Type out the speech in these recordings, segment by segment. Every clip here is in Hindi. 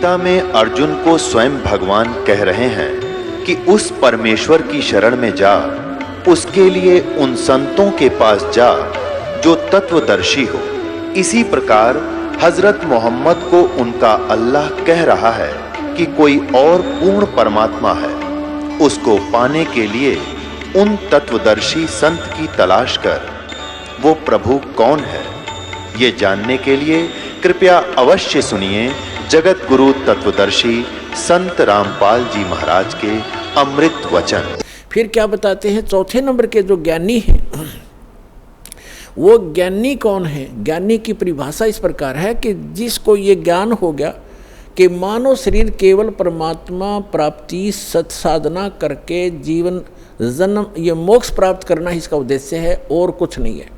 गीता में अर्जुन को स्वयं भगवान कह रहे हैं कि उस परमेश्वर की शरण में जा, उसके लिए उन संतों के पास जा जो तत्वदर्शी हो। इसी प्रकार हजरत मोहम्मद को उनका अल्लाह कह रहा है कि कोई और पूर्ण परमात्मा है, उसको पाने के लिए उन तत्वदर्शी संत की तलाश कर। वो प्रभु कौन है, ये जानने के लिए कृपया अवश्य सुनिए जगत गुरु तत्वदर्शी संत रामपाल जी महाराज के अमृत वचन। फिर क्या बताते हैं, चौथे नंबर के जो ज्ञानी हैं, वो ज्ञानी कौन है? ज्ञानी की परिभाषा इस प्रकार है कि जिसको ये ज्ञान हो गया कि मानव शरीर केवल परमात्मा प्राप्ति सत्साधना करके जीवन जन्म ये मोक्ष प्राप्त करना इसका उद्देश्य है और कुछ नहीं है।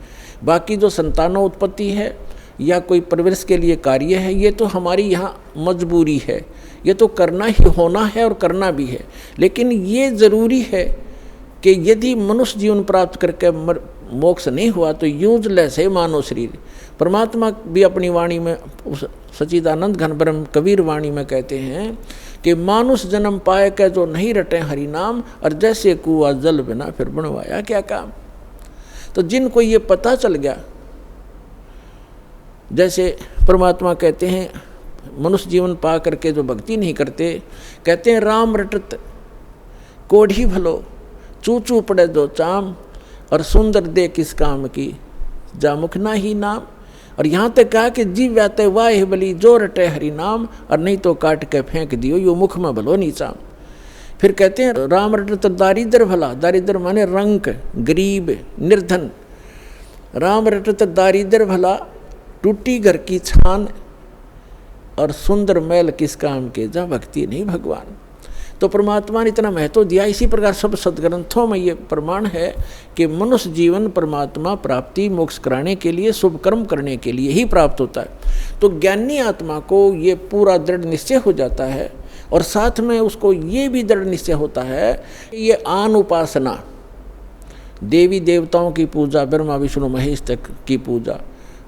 बाकी जो संतानोत्पत्ति है या कोई परवरिश के लिए कार्य है, ये तो हमारी यहाँ मजबूरी है, ये तो करना ही होना है और करना भी है। लेकिन ये ज़रूरी है कि यदि मनुष्य जीवन प्राप्त करके मोक्ष नहीं हुआ तो यूजलेस है मानव शरीर। परमात्मा भी अपनी वाणी में, उस सच्चिदानंद घन ब्रह्म कबीर वाणी में कहते हैं कि मानुष जन्म पाए के जो नहीं रटे हरि नाम, और जैसे कुआ जल बिना फिर बनवाया क्या काम। तो जिनको ये पता चल गया, जैसे परमात्मा कहते हैं मनुष्य जीवन पा करके जो भक्ति नहीं करते, कहते हैं राम रटत कोढ़ी भलो, चू चू पड़े दो चाम, और सुंदर दे किस काम की जा मुख ना ही नाम। और यहाँ तक कहा कि जीव व्याते वाह बली जो रटे हरि नाम, और नहीं तो काट के फेंक दियो यो मुख में भलो नहीं चाम। फिर कहते हैं राम रटत दारिद्र भला, दारिद्र माने रंक, गरीब, निर्धन। राम रटत दारिद्र भला, टूटी घर की छान, और सुंदर मैल किस काम के जा भक्ति नहीं भगवान। तो परमात्मा ने इतना महत्व दिया। इसी प्रकार सब सदग्रंथों में ये प्रमाण है कि मनुष्य जीवन परमात्मा प्राप्ति मोक्ष कराने के लिए, शुभ कर्म करने के लिए ही प्राप्त होता है। तो ज्ञानी आत्मा को ये पूरा दृढ़ निश्चय हो जाता है, और साथ में उसको ये भी दृढ़ निश्चय होता है कि ये आन उपासना, देवी देवताओं की पूजा, ब्रह्मा विष्णु महेश तक की पूजा,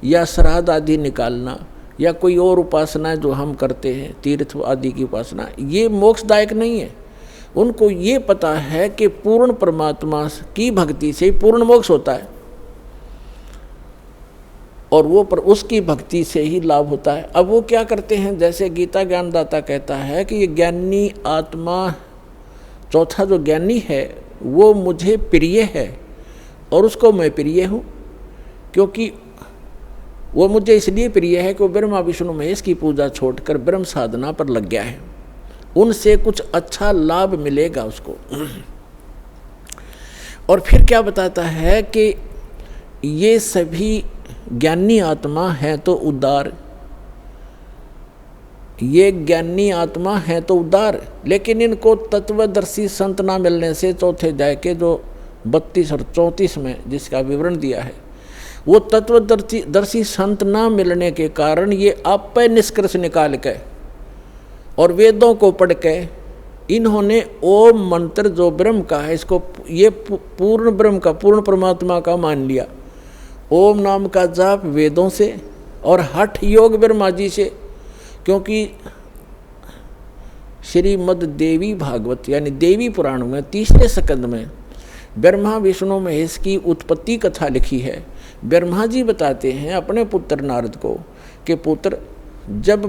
या श्राद्ध आदि निकालना, या कोई और उपासना जो हम करते हैं, तीर्थ आदि की उपासना, ये मोक्षदायक नहीं है। उनको ये पता है कि पूर्ण परमात्मा की भक्ति से पूर्ण मोक्ष होता है, और वो पर उसकी भक्ति से ही लाभ होता है। अब वो क्या करते हैं, जैसे गीता ज्ञानदाता कहता है कि ये ज्ञानी आत्मा, चौथा जो ज्ञानी है वो मुझे प्रिय है और उसको मैं प्रिय हूँ, क्योंकि वो मुझे इसलिए प्रिय है कि वो ब्रह्मा विष्णु महेश की पूजा छोड़कर ब्रह्म साधना पर लग गया है, उनसे कुछ अच्छा लाभ मिलेगा उसको। और फिर क्या बताता है कि ये सभी ज्ञानी आत्मा हैं तो उदार, ये ज्ञानी आत्मा हैं तो उदार, लेकिन इनको तत्वदर्शी संत ना मिलने से चौथे अध्याय के जो 32 और 34 में जिसका विवरण दिया है, वो तत्वदर्शी संत ना मिलने के कारण ये आप पे निष्कर्ष निकाल के और वेदों को पढ़ के इन्होंने ओम मंत्र जो ब्रह्म का है, इसको ये पूर्ण ब्रह्म का, पूर्ण परमात्मा का मान लिया। ओम नाम का जाप वेदों से और हठ योग ब्रह्मा जी से, क्योंकि श्रीमद् देवी भागवत यानी देवी पुराण में 3 स्कंद में ब्रह्मा विष्णु महेश की उत्पत्ति कथा लिखी है। ब्रह्मा जी बताते हैं अपने पुत्र नारद को कि पुत्र, जब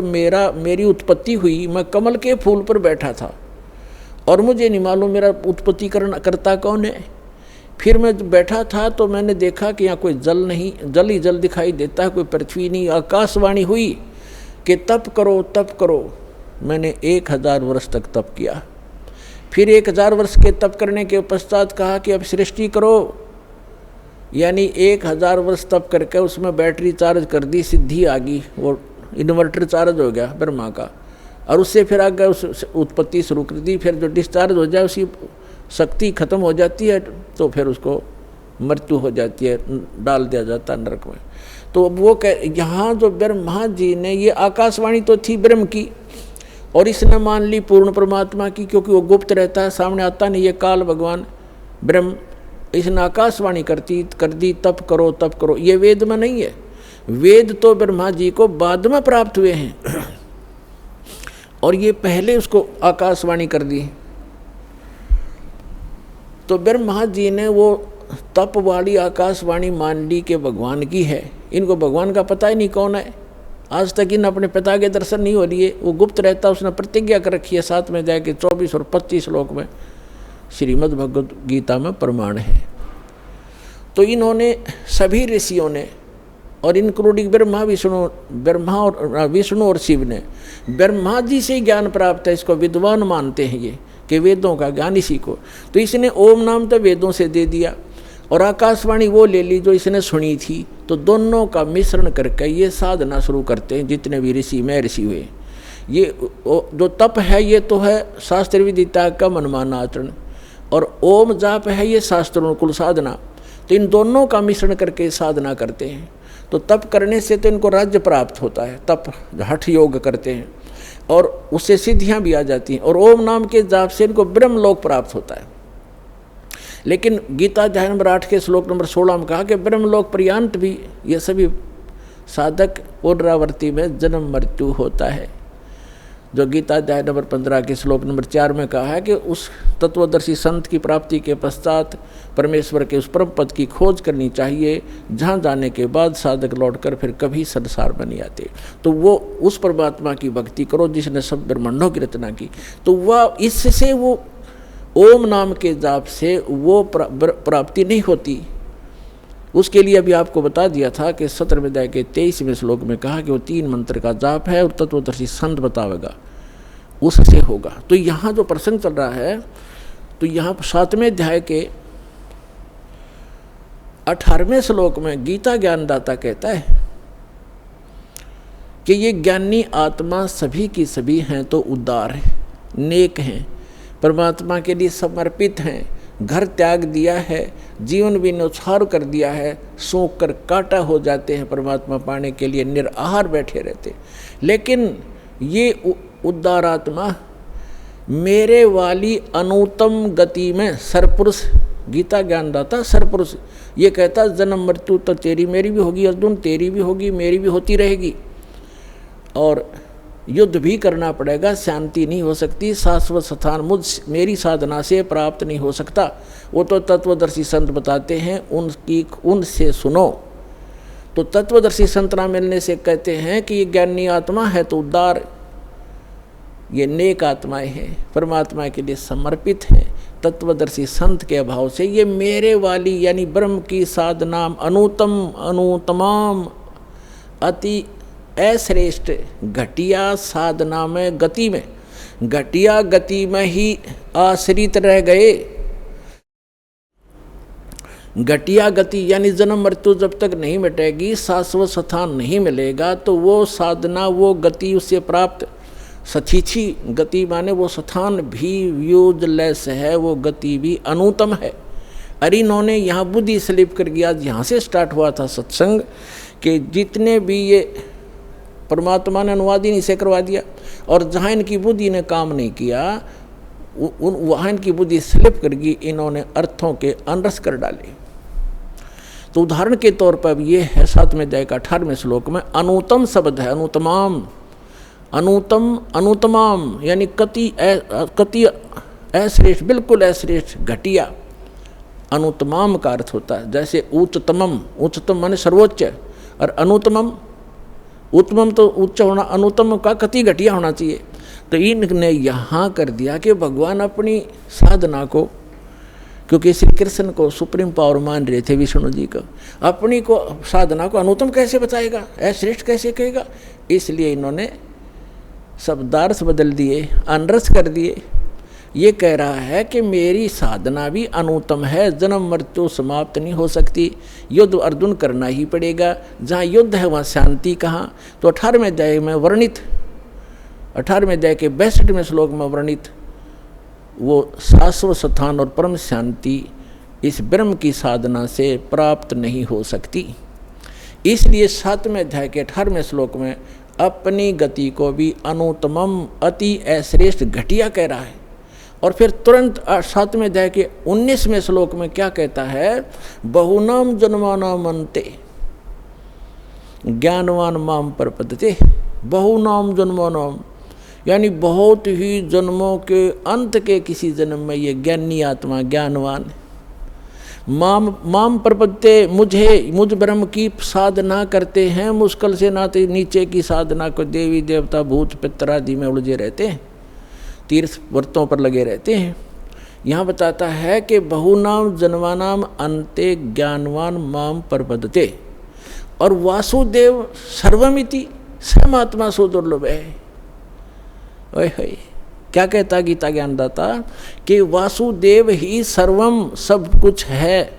मेरी उत्पत्ति हुई, मैं कमल के फूल पर बैठा था और मुझे नहीं मालूम मेरा उत्पत्ति करता कौन है। फिर मैं बैठा था तो मैंने देखा कि यहाँ कोई जल नहीं, जल ही जल दिखाई देता है, कोई पृथ्वी नहीं। आकाशवाणी हुई कि तप करो तप करो। मैंने 1000 वर्ष तक तप किया। फिर 1000 वर्ष के तप करने के पश्चात कहा कि अब सृष्टि करो, यानी 1000 वर्ष तप करके उसमें बैटरी चार्ज कर दी, सिद्धि आ गई, वो इन्वर्टर चार्ज हो गया ब्रह्मा का, और उससे फिर आगे उस उत्पत्ति शुरू कर दी। फिर जो डिस्चार्ज हो जाए उसकी शक्ति खत्म हो जाती है तो फिर उसको मृत्यु हो जाती है, डाल दिया जाता है नरक में। तो वो यहाँ जो ब्रह्मा जी ने, ये आकाशवाणी तो थी ब्रह्म की और इसने मान ली पूर्ण परमात्मा की, क्योंकि वो गुप्त रहता है, सामने आता नहीं। ये काल भगवान ब्रह्म, इसने आकाशवाणी कर दी तप करो तप करो। ये वेद में नहीं है, वेद तो ब्रह्मा जी को बाद में प्राप्त हुए हैं। और ये पहले उसको आकाशवाणी कर दी। तो ब्रह्मा जी ने वो तप वाली आकाशवाणी मान ली कि भगवान की है। इनको भगवान का पता ही नहीं कौन है। आज तक इन अपने पिता के दर्शन नहीं हो लिए, वो गुप्त रहता। उसने प्रतिज्ञा कर रखी है, साथ में जाके 24 और 25 श्लोक में श्रीमद् भगवद गीता में प्रमाण है। तो इन्होंने सभी ऋषियों ने, और इंक्लूडिंग ब्रह्मा और विष्णु और शिव ने, ब्रह्मा जी से ज्ञान प्राप्त है। इसको विद्वान मानते हैं ये, कि वेदों का ज्ञान इसी को। तो इसने ओम नाम तो वेदों से दे दिया और आकाशवाणी वो ले ली जो इसने सुनी थी। तो दोनों का मिश्रण करके ये साधना शुरू करते हैं। जितने भी ऋषि महर्षि हुए, ये जो तप है ये तो है शास्त्र विधि त्याग का मनमाना आचरण, और ओम जाप है ये शास्त्रोनुकूल साधना। तो इन दोनों का मिश्रण करके साधना करते हैं। तो तप करने से तो इनको राज्य प्राप्त होता है, तप हठ योग करते हैं, और उससे सिद्धियां भी आ जाती हैं। और ओम नाम के जाप से इनको ब्रह्मलोक प्राप्त होता है। लेकिन गीता अध्याय नंबर 8 के श्लोक नंबर 16 में कहा कि ब्रह्मलोक पर्यंत भी ये सभी साधक पुनरावृत्ति में जन्म मृत्यु होता है। जो गीता अध्याय नंबर 15 के श्लोक नंबर 4 में कहा है कि उस तत्वदर्शी संत की प्राप्ति के पश्चात परमेश्वर के उस परम पद की खोज करनी चाहिए, जहाँ जाने के बाद साधक लौटकर फिर कभी संसार में नहीं आते। तो वो उस परमात्मा की भक्ति करो जिसने सब ब्रह्मांडों की रचना की। तो वह इससे वो ओम नाम के जाप से वो प्राप्ति नहीं होती। उसके लिए अभी आपको बता दिया था कि 17वें अध्याय के 23वें श्लोक में कहा कि वो 3 मंत्र का जाप है और तत्वदर्शी संत बतावेगा, उससे होगा। तो यहाँ जो प्रसंग चल रहा है, तो यहाँ 7वें अध्याय के 18वें श्लोक में गीता ज्ञानदाता कहता है कि ये ज्ञानी आत्मा सभी की सभी हैं तो उदार है, नेक हैं, परमात्मा के लिए समर्पित हैं, घर त्याग दिया है, जीवन भी न्यौछावर कर दिया है, सूख कर काटा हो जाते हैं, परमात्मा पाने के लिए निराहार बैठे रहते। लेकिन ये उदार आत्मा मेरे वाली अनुत्तम गति में सरपुरुष, गीता ज्ञानदाता सरपुरुष ये कहता जन्म मृत्यु तो तेरी मेरी भी होगी अर्जुन, तेरी भी होगी मेरी भी होती रहेगी, और युद्ध भी करना पड़ेगा, शांति नहीं हो सकती, शाश्वत स्थान मेरी साधना से प्राप्त नहीं हो सकता। वो तो तत्वदर्शी संत बताते हैं, उनसे सुनो। तो तत्वदर्शी संत ना मिलने से कहते हैं कि ये ज्ञानी आत्मा है तो उदार, ये नेक आत्माएं हैं, परमात्मा के लिए समर्पित हैं। तत्वदर्शी संत के अभाव से ये मेरे वाली यानी ब्रह्म की साधना अनुतमाम अति अश्रेष्ठ घटिया साधना में घटिया गति में ही आश्रित रह गए। घटिया गति यानी जन्म मृत्यु जब तक नहीं मिटेगी, शाश्वत स्थान नहीं मिलेगा, तो वो साधना वो गति उससे प्राप्त सथीछी गति माने वो स्थान भी यूजलेस है, वो गति भी अनुत्तम है। अरे इन्होंने यहाँ बुद्धि स्लिप कर गया। यहाँ से स्टार्ट हुआ था सत्संग कि जितने भी ये परमात्मा ने अनुवाद ही नहीं से करवा दिया, और जहाँ इनकी बुद्धि ने काम नहीं किया वहाँ इनकी बुद्धि स्लिप कर गई, इन्होंने अर्थों के अनरस कर डाले। तो उदाहरण के तौर पर ये है 7वें अध्याय का 18वें श्लोक में अनुतम शब्द है, अनुतमाम यानी कति अश्रेष्ठ, बिल्कुल अश्रेष्ठ, घटिया। अनुतमाम का अर्थ होता है जैसे उच्चतम माने सर्वोच्च, और अनुतमम उत्तम तो उच्च होना, अनुत्तम का कति घटिया होना चाहिए। तो इनने यहाँ कर दिया कि भगवान अपनी साधना को, क्योंकि श्री कृष्ण को सुप्रीम पावर मान रहे थे विष्णु जी को, अपनी को साधना को अनुत्तम कैसे बताएगा, अश्रेष्ठ कैसे कहेगा, इसलिए इन्होंने शब्दार्थ बदल दिए, अनरस कर दिए। ये कह रहा है कि मेरी साधना भी अनुत्तम है, जन्म मृत्यु समाप्त नहीं हो सकती, युद्ध अर्जुन करना ही पड़ेगा, जहाँ युद्ध है वहाँ शांति कहाँ। तो 18वें अध्याय में वर्णित, 18वें अध्याय के 62वें श्लोक में वर्णित वो शाश्वत स्थान और परम शांति इस ब्रह्म की साधना से प्राप्त नहीं हो सकती। इसलिए 7वें अध्याय के 18वें श्लोक में अपनी गति को भी अनुत्तमम अति अश्रेष्ठ घटिया कह रहा है। और फिर तुरंत 7वें अध्याय के 19वें श्लोक में क्या कहता है, बहुनाम जन्मानाम अन्ते ज्ञानवान माम प्रपद्यते। बहुनाम जन्मानाम यानी बहुत ही जन्मों के अंत के किसी जन्म में ये ज्ञानी आत्मा ज्ञानवान माम प्रपत्ते मुझ ब्रह्म की साधना करते हैं, मुश्किल से नाते नीचे की साधना को देवी देवता भूत पितर आदि में उलझे रहते हैं, तीर्थ व्रतों पर लगे रहते हैं। यहाँ बताता है कि बहुनाम जन्मानाम अंते ज्ञानवान माम प्रपद्यते, और वासुदेव सर्वमिति समात्मा सो दुर्लभ है। ओए क्या कहता गीता ज्ञानदाता कि वासुदेव ही सर्वम सब कुछ है,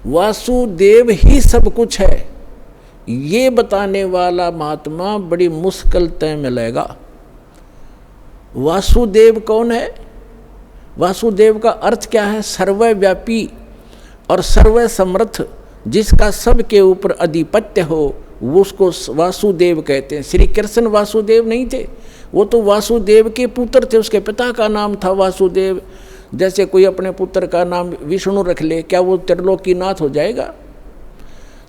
वासुदेव ही सब कुछ है, ये बताने वाला महात्मा बड़ी मुश्किल तय मिलेगा। वासुदेव कौन है? वासुदेव का अर्थ क्या है? सर्वव्यापी और सर्व समर्थ, जिसका सबके ऊपर अधिपत्य हो, वो उसको वासुदेव कहते हैं। श्री कृष्ण वासुदेव नहीं थे, वो तो वासुदेव के पुत्र थे, उसके पिता का नाम था वासुदेव। जैसे कोई अपने पुत्र का नाम विष्णु रख ले, क्या वो त्रिलोकीनाथ हो जाएगा?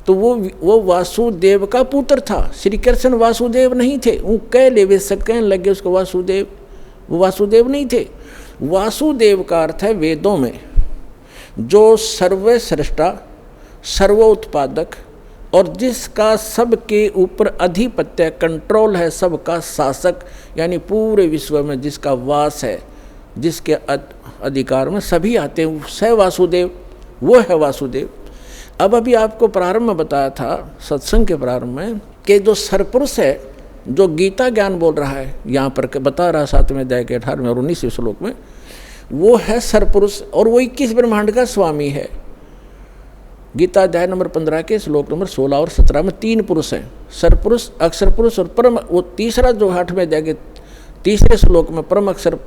तो वो वासुदेव का पुत्र था। श्री कृष्ण वासुदेव नहीं थे, वो कह ले वे सब कहने लगे उसको वासुदेव, वो वासुदेव नहीं थे। वासुदेव का अर्थ है वेदों में जो सर्वश्रेष्ठा सर्वोत्पादक और जिसका सबके ऊपर अधिपत्य कंट्रोल है, सबका शासक, यानी पूरे विश्व में जिसका वास है, जिसके अधिकार में सभी आते हैं, स वासुदेव, वो है वासुदेव। अब अभी आपको प्रारंभ में बताया था सत्संग के प्रारंभ में कि जो सरपुरुष है, जो गीता ज्ञान बोल रहा है, यहाँ पर बता रहा 7वें अध्याय के 18वें और 19वें श्लोक में, वो है सरपुरुष और वो 21 ब्रह्मांड का स्वामी है। गीता अध्याय नंबर 15 के श्लोक नंबर 16 और 17 में 3 पुरुष हैं, सरपुरुष, अक्षर पुरुष और परम। वो तीसरा जो 8वें अध्याय के 3रे श्लोक में परम अक्षर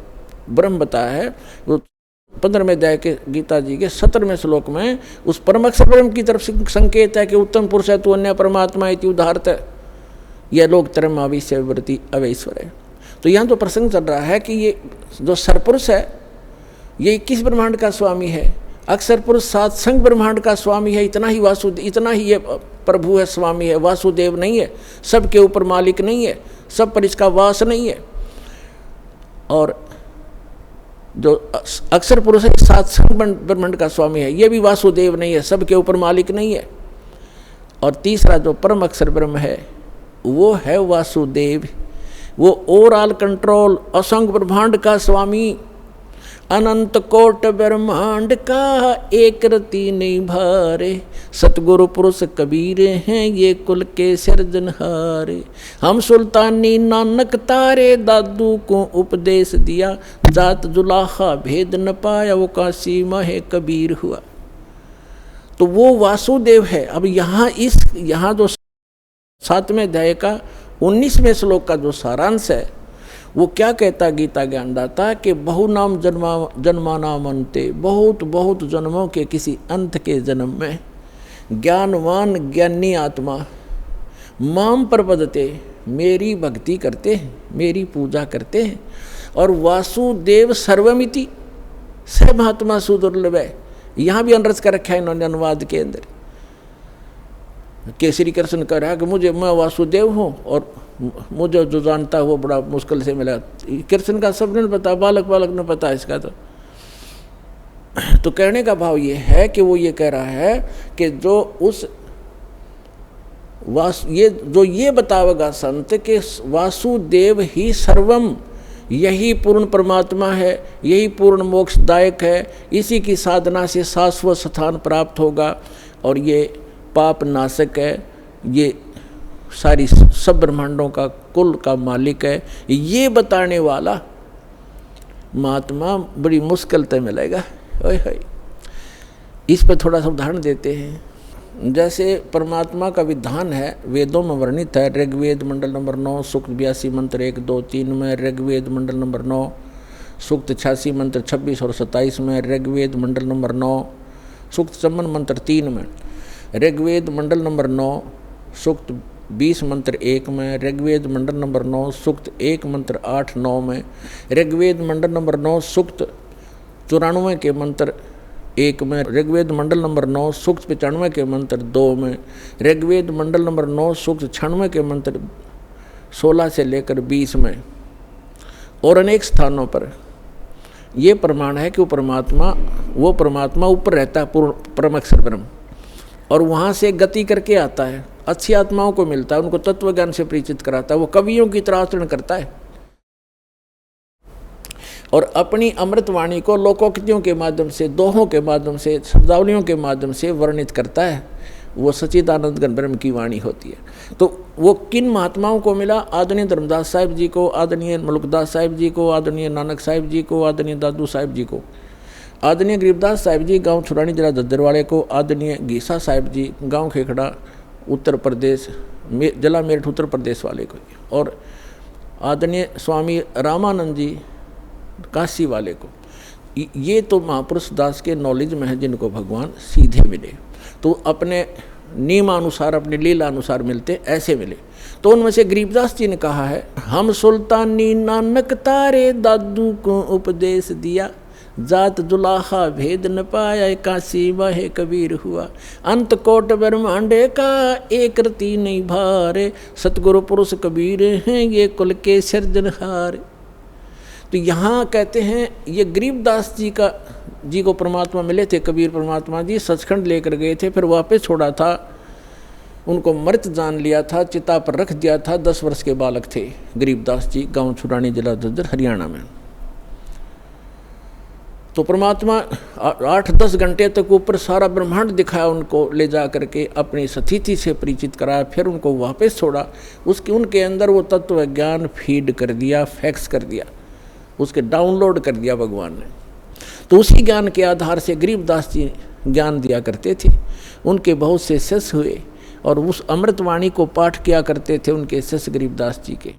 ब्रह्म बताया है, वो 15वें अध्याय के गीता जी के 17वें श्लोक में उस परम अक्षर ब्रह्म की तरफ संकेत है कि उत्तम पुरुष है तू अन्य परमात्मा इति उदाहरत है, यह लोक तरम आविश्य विवृति अवैश्वर है। तो यहाँ तो प्रसंग चल रहा है कि ये जो सरपुरुष है ये 21 ब्रह्मांड का स्वामी है, अक्षर पुरुष 7 संग ब्रह्मांड का स्वामी है, इतना ही ये प्रभु है, स्वामी है, वासुदेव नहीं है, सबके ऊपर मालिक नहीं है, सब पर इसका वास नहीं है। और जो अक्षर पुरुष है 7 संग ब्रह्मांड का स्वामी है, ये भी वासुदेव नहीं है, सबके ऊपर मालिक नहीं है। और तीसरा जो परम अक्षर ब्रह्म है वो है वासुदेव, वो ओवरऑल कंट्रोल, असंग ब्रह्मांड का स्वामी, अनंत कोट ब्रह्मांड का एक रति नहीं भारे, सतगुरु पुरुष कबीर हैं ये कुल के सिरजनहारे। हम सुल्तानी नानक तारे दादू को उपदेश दिया, जात जुलाहा भेद न पाया वो काशी माहे कबीर हुआ। तो वो वासुदेव है। अब यहाँ जो 7वें अध्याय का 19वें श्लोक का जो सारांश है वो क्या कहता गीता ज्ञानदाता कि बहुनाम जन्मानाम अंते, बहुत बहुत जन्मों के किसी अंत के जन्म में ज्ञानवान ज्ञानी आत्मा माम प्रपद्यते, मेरी भक्ति करते हैं, मेरी पूजा करते हैं। और वासुदेव सर्वमिति स महात्मा सुदुर्लभ है। यहाँ भी अनरस कर रखा है इन्होंने अनुवाद के अंदर कि श्री कृष्ण कह रहा है कि मैं वासुदेव हूँ और मुझे जो जानता है वो बड़ा मुश्किल से मिला। कृष्ण का सब ने पता, बालक ने पता इसका। तो कहने का भाव ये है कि वो ये कह रहा है कि ये बतावेगा संत कि वासुदेव ही सर्वम, यही पूर्ण परमात्मा है, यही पूर्ण मोक्षदायक है, इसी की साधना से शाश्वत स्थान प्राप्त होगा और ये पाप नाशक है, ये सारी सब ब्रह्मांडों का कुल का मालिक है। ये बताने वाला महात्मा बड़ी मुश्किल तय मिलेगा। इस पर थोड़ा सा उदाहरण देते हैं। जैसे परमात्मा का विधान है, वेदों में वर्णित है। ऋग्वेद मंडल नंबर 9 सूक्त 82 मंत्र 1, 2, 3 में, ऋग्वेद मंडल नंबर 9 सूक्त 86 मंत्र 26 और 27 में, ऋग्वेद मंडल नंबर 9 सूक्त 54 मंत्र 3 में, ऋग्वेद मंडल नंबर 9 सूक्त 20 मंत्र 1 में, ऋग्वेद मंडल नंबर 9 सूक्त 1 मंत्र 8, 9 में, ऋग्वेद मंडल नंबर 9 सूक्त 94 के मंत्र 1 में, ऋग्वेद मंडल नंबर 9 सूक्त 95 के मंत्र 2 में, ऋग्वेद मंडल नंबर 9 सूक्त 96 के मंत्र 16 से लेकर 20 में और अनेक स्थानों पर ये प्रमाण है कि वो परमात्मा ऊपर रहता है, पूर्ण परम अक्षर ब्रह्म, और वहाँ से गति करके आता है, अच्छी आत्माओं को मिलता है, उनको तत्व ज्ञान से परिचित कराता है, वो कवियों की तरह आचरण करता है और अपनी अमृतवाणी को लोकोक्तियों के माध्यम से, दोहों के माध्यम से, शब्दावलियों के माध्यम से वर्णित करता है। वो सच्चिदानंद घन ब्रह्म की वाणी होती है। तो वो किन महात्माओं को मिला? आदरणीय धर्मदास साहिब जी को, आदरणीय मलुकदास साहिब जी को, आदरणीय नानक साहिब जी को, आदरणीय दादू साहिब जी को, आदरणीय गरीबदास साहिब जी गांव छुरानी जिला दद्दर वाले को, आदरणीय गीसा साहिब जी गांव खेखड़ा उत्तर प्रदेश जिला मेरठ उत्तर प्रदेश वाले को, और आदरणीय स्वामी रामानंद जी काशी वाले को। ये तो महापुरुष दास के नॉलेज में है जिनको भगवान सीधे मिले, तो अपने नियमानुसार, अपने लीला अनुसार मिलते, ऐसे मिले। तो उनमें से गरीबदास जी ने कहा है, हम सुल्तानी नानक तारे दादू को उपदेश दिया, जात जुलाहा भेद न पाया, काशी वाहे कबीर हुआ, अंत कोट ब्रह्मांडे का एक रति नहीं भारे, सतगुरु पुरुष कबीर हैं ये कुल के सिरजनहार। तो यहाँ कहते हैं ये गरीबदास जी को परमात्मा मिले थे, कबीर परमात्मा जी सचखंड लेकर गए थे, फिर वापस छोड़ा था, उनको मृत जान लिया था, चिता पर रख दिया था। 10 वर्ष के बालक थे गरीबदास जी, गांव छुरानी जिला दद्दर हरियाणा में। तो परमात्मा 8-10 घंटे तक ऊपर सारा ब्रह्मांड दिखाया उनको, ले जा करके अपनी स्थिति से परिचित कराया, फिर उनको वापस छोड़ा। उनके अंदर वो तत्व ज्ञान फीड कर दिया, फैक्स कर दिया, उसके डाउनलोड कर दिया भगवान ने। तो उसी ज्ञान के आधार से गरीबदास जी ज्ञान दिया करते थे। उनके बहुत से शिष्य हुए और उस अमृतवाणी को पाठ किया करते थे उनके शिष्य गरीबदास जी के।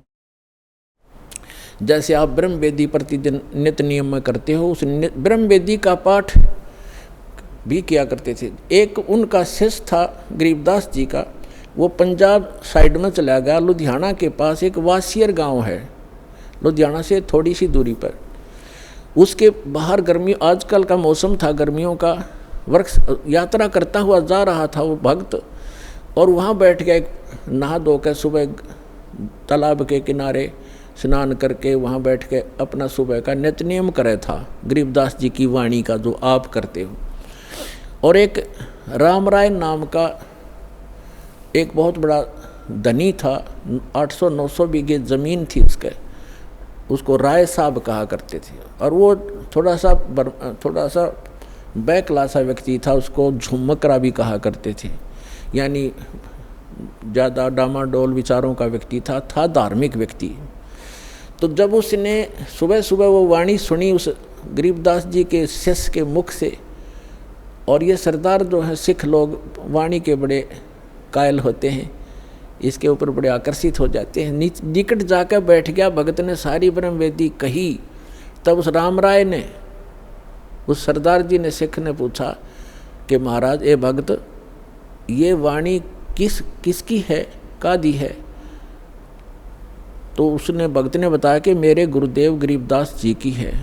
जैसे आप ब्रह्म वेदी प्रतिदिन नित्य नियम में करते हो, उस ब्रह्म वेदी का पाठ भी किया करते थे। एक उनका शिष्य था गरीबदास जी का, वो पंजाब साइड में चला गया, लुधियाना के पास एक वासियर गांव है, लुधियाना से थोड़ी सी दूरी पर। उसके बाहर गर्मी, आजकल का मौसम था गर्मियों का, वृक्ष यात्रा करता हुआ जा रहा था वो भक्त, और वहाँ बैठ गया, नहा धो कर सुबह तालाब के किनारे स्नान करके वहाँ बैठ के अपना सुबह का नित्य नियम करे था, गरीबदास जी की वाणी का जो आप करते हो। और एक रामराय नाम का एक बहुत बड़ा धनी था, 800-900 बीघे ज़मीन थी उसको राय साहब कहा करते थे, और वो थोड़ा सा बैकलासा व्यक्ति था, उसको झुमकरा भी कहा करते थे, यानी ज़्यादा डामाडोल विचारों का व्यक्ति था धार्मिक व्यक्ति। तो जब उसने सुबह सुबह वो वाणी सुनी उस गरीबदास जी के शिष्य के मुख से, और ये सरदार जो है सिख लोग वाणी के बड़े कायल होते हैं, इसके ऊपर बड़े आकर्षित हो जाते हैं, निकट जाकर बैठ गया। भगत ने सारी ब्रह्म वेदी कही। तब उस रामराय ने, उस सरदार जी ने, सिख ने पूछा कि महाराज ए भगत, ये वाणी किसकी है, कादी है? तो उसने, भगत ने बताया कि मेरे गुरुदेव गरीबदास जी की है।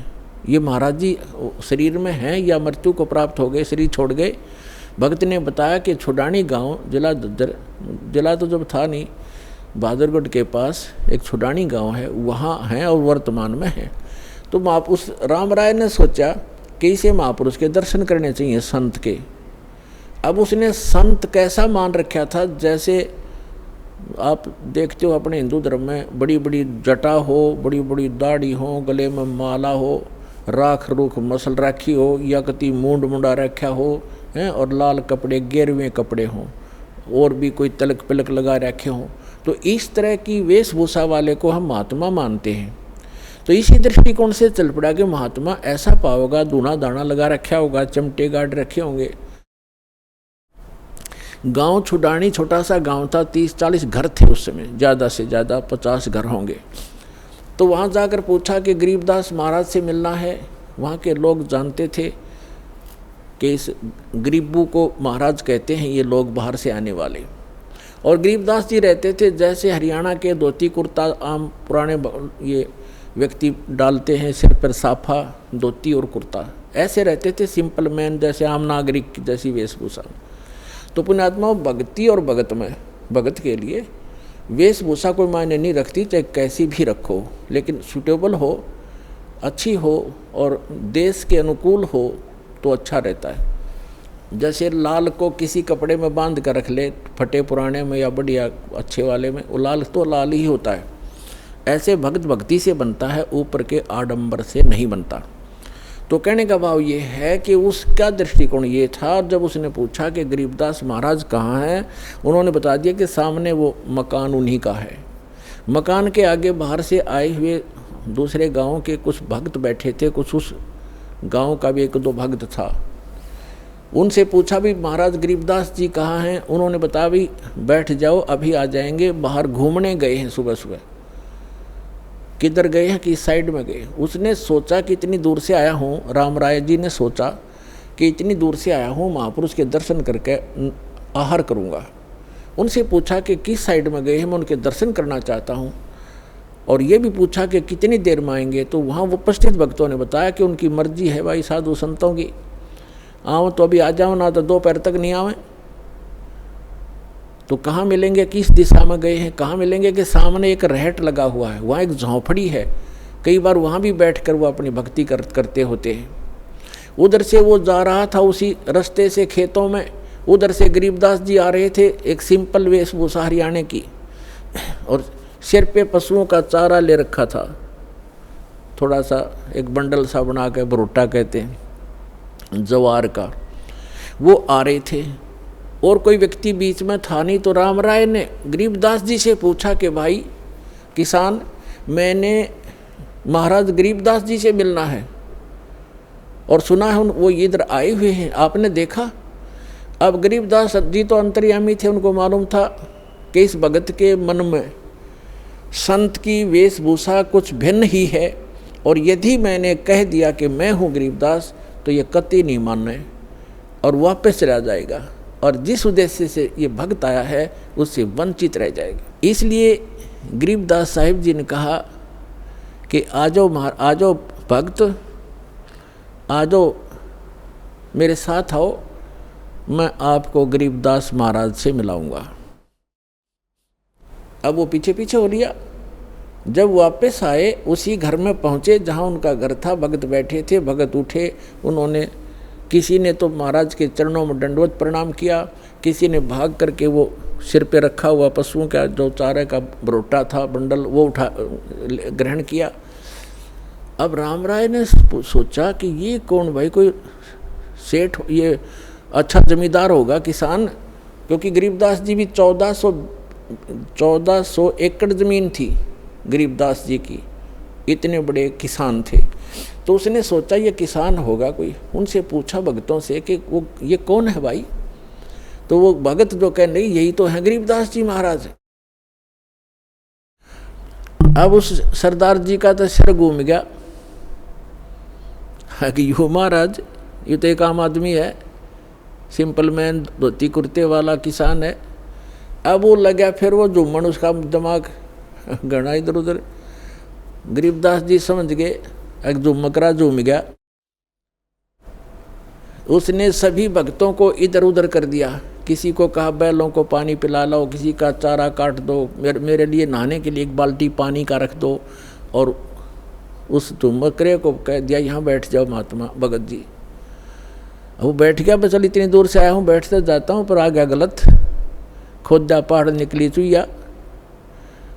ये महाराज जी शरीर में हैं या मृत्यु को प्राप्त हो गए, शरीर छोड़ गए? भगत ने बताया कि छुडानी गांव, जिला दद्दर, जिला तो जब था नहीं, बहादुरगढ़ के पास एक छुडानी गांव है, वहाँ हैं और वर्तमान में है। तो उस रामराय ने सोचा कि इसे महापुरुष के दर्शन करने चाहिए, संत के। अब उसने संत कैसा मान रखा था, जैसे आप देखते हो अपने हिंदू धर्म में बड़ी बड़ी जटा हो, बड़ी बड़ी दाढ़ी हो, गले में माला हो, राख रूख मसल रखी हो, या कति मूंड मुंडा रखा हो हैं, और लाल कपड़े, गेरवें कपड़े हों, और भी कोई तलक पिलक लगा रखे हों। तो इस तरह की वेशभूषा वाले को हम महात्मा मानते हैं। तो इसी दृष्टिकोण से चल पड़ा कि महात्मा ऐसा पाओगा, दूना दाना लगा रखा होगा, चमटे गाड़ रखे होंगे। गांव छुडानी छोटा सा गांव था, 30-40 घर थे उस समय, ज़्यादा से ज़्यादा 50 घर होंगे। तो वहाँ जाकर पूछा कि गरीबदास महाराज से मिलना है। वहाँ के लोग जानते थे कि इस गरीबू को महाराज कहते हैं, ये लोग बाहर से आने वाले। और गरीबदास जी रहते थे जैसे हरियाणा के धोती कुर्ता आम पुराने ये व्यक्ति डालते हैं, सिर पर साफा, धोती और कुर्ता, ऐसे रहते थे, सिंपल मैन जैसे आम नागरिक जैसी वेशभूषा। तो पुण्यात्मा भक्ति और भगत में, भगत के लिए वेशभूषा कोई मायने नहीं रखती, चाहे कैसी भी रखो, लेकिन सूटेबल हो, अच्छी हो और देश के अनुकूल हो तो अच्छा रहता है। जैसे लाल को किसी कपड़े में बांध कर रख ले, फटे पुराने में या बढ़िया अच्छे वाले में, वो लाल तो लाल ही होता है। ऐसे भक्त भक्ति से बनता है, ऊपर के आडंबर से नहीं बनता। तो कहने का भाव ये है कि उसका दृष्टिकोण ये था, जब उसने पूछा कि गरीबदास महाराज कहाँ हैं, उन्होंने बता दिया कि सामने वो मकान उन्हीं का है। मकान के आगे बाहर से आए हुए दूसरे गाँव के कुछ भक्त बैठे थे, कुछ उस गाँव का भी एक दो भक्त था। उनसे पूछा भी महाराज गरीबदास जी कहाँ हैं, उन्होंने बताया भी बैठ जाओ अभी आ जाएंगे, बाहर घूमने गए हैं सुबह सुबह। किधर गए हैं, किस साइड में गए। उसने सोचा कि इतनी दूर से आया हूँ, राम राय जी ने सोचा कि इतनी दूर से आया हूँ, महापुरुष के दर्शन करके आहार करूँगा। उनसे पूछा कि किस साइड में गए हैं, मैं उनके दर्शन करना चाहता हूँ। और ये भी पूछा कि कितनी देर में आएंगे। तो वहाँ वो उपस्थित भक्तों ने बताया कि उनकी मर्जी है भाई साधु संतों की, आओ तो अभी आ जाओ, ना तो दोपहर तक नहीं आवे। तो कहाँ मिलेंगे, किस दिशा में गए हैं, कहाँ मिलेंगे कि सामने एक रहट लगा हुआ है, वहाँ एक झोंपड़ी है, कई बार वहाँ भी बैठकर वो अपनी भक्ति करते होते हैं। उधर से वो जा रहा था उसी रास्ते से खेतों में, उधर से गरीबदास जी आ रहे थे, एक सिंपल वेशभूषा हरियाणे की, और सिर पे पशुओं का चारा ले रखा था, थोड़ा सा एक बंडल सा बना के, भुट्टा कहते हैं जवार का। वो आ रहे थे और कोई व्यक्ति बीच में था नहीं। तो राम राय ने गरीबदास जी से पूछा कि भाई किसान, मैंने महाराज गरीबदास जी से मिलना है और सुना है वो इधर आए हुए हैं, आपने देखा? अब गरीबदास जी तो अंतर्यामी थे, उनको मालूम था कि इस भगत के मन में संत की वेशभूषा कुछ भिन्न ही है, और यदि मैंने कह दिया कि मैं हूँ गरीबदास तो ये कतई नहीं मानना और वापस चला जाएगा, और जिस उद्देश्य से ये भक्त आया है उससे वंचित रह जाएगा। इसलिए गरीबदास साहिब जी ने कहा कि आ जाओ भक्त, आ जाओ मेरे साथ आओ, मैं आपको गरीबदास महाराज से मिलाऊंगा। अब वो पीछे पीछे हो लिया। जब वापस आए उसी घर में पहुँचे जहाँ उनका घर था, भगत बैठे थे। भगत उठे, उन्होंने किसी ने तो महाराज के चरणों में दंडवत प्रणाम किया, किसी ने भाग करके वो सिर पे रखा हुआ पशुओं का जो चारे का भुट्टा था बंडल वो उठा ग्रहण किया। अब राम राय ने सोचा कि ये कौन भाई, कोई सेठ, ये अच्छा जमींदार होगा, किसान, क्योंकि गरीबदास जी भी 1400 एकड़ ज़मीन थी गरीबदास जी की, इतने बड़े किसान थे। तो उसने सोचा ये किसान होगा कोई। उनसे पूछा भक्तों से कि वो ये कौन है भाई? तो वो भगत जो कह नहीं, यही तो है गरीबदास जी महाराज। अब उस सरदार जी का तो सिर घूम गया कि यो महाराज, ये तो एक आम आदमी है, सिंपल मैन, धोती कुर्ते वाला किसान है। अब वो लगा फिर वो झूमन, उसका दिमाग घना इधर उधर। गरीबदास जी समझ गए, एक झुमकरा झूम गया। उसने सभी भक्तों को इधर उधर कर दिया। किसी को कहा बैलों को पानी पिला लो, किसी का चारा काट दो, मेरे लिए नहाने के लिए एक बाल्टी पानी का रख दो, और उस झुमकरे को कह दिया यहाँ बैठ जाओ महात्मा भगत जी। वो बैठ गया, बस चल इतनी दूर से आया हूँ, बैठते जाता हूँ, पर आ गया गलत, खोदा पहाड़ निकली चुईया।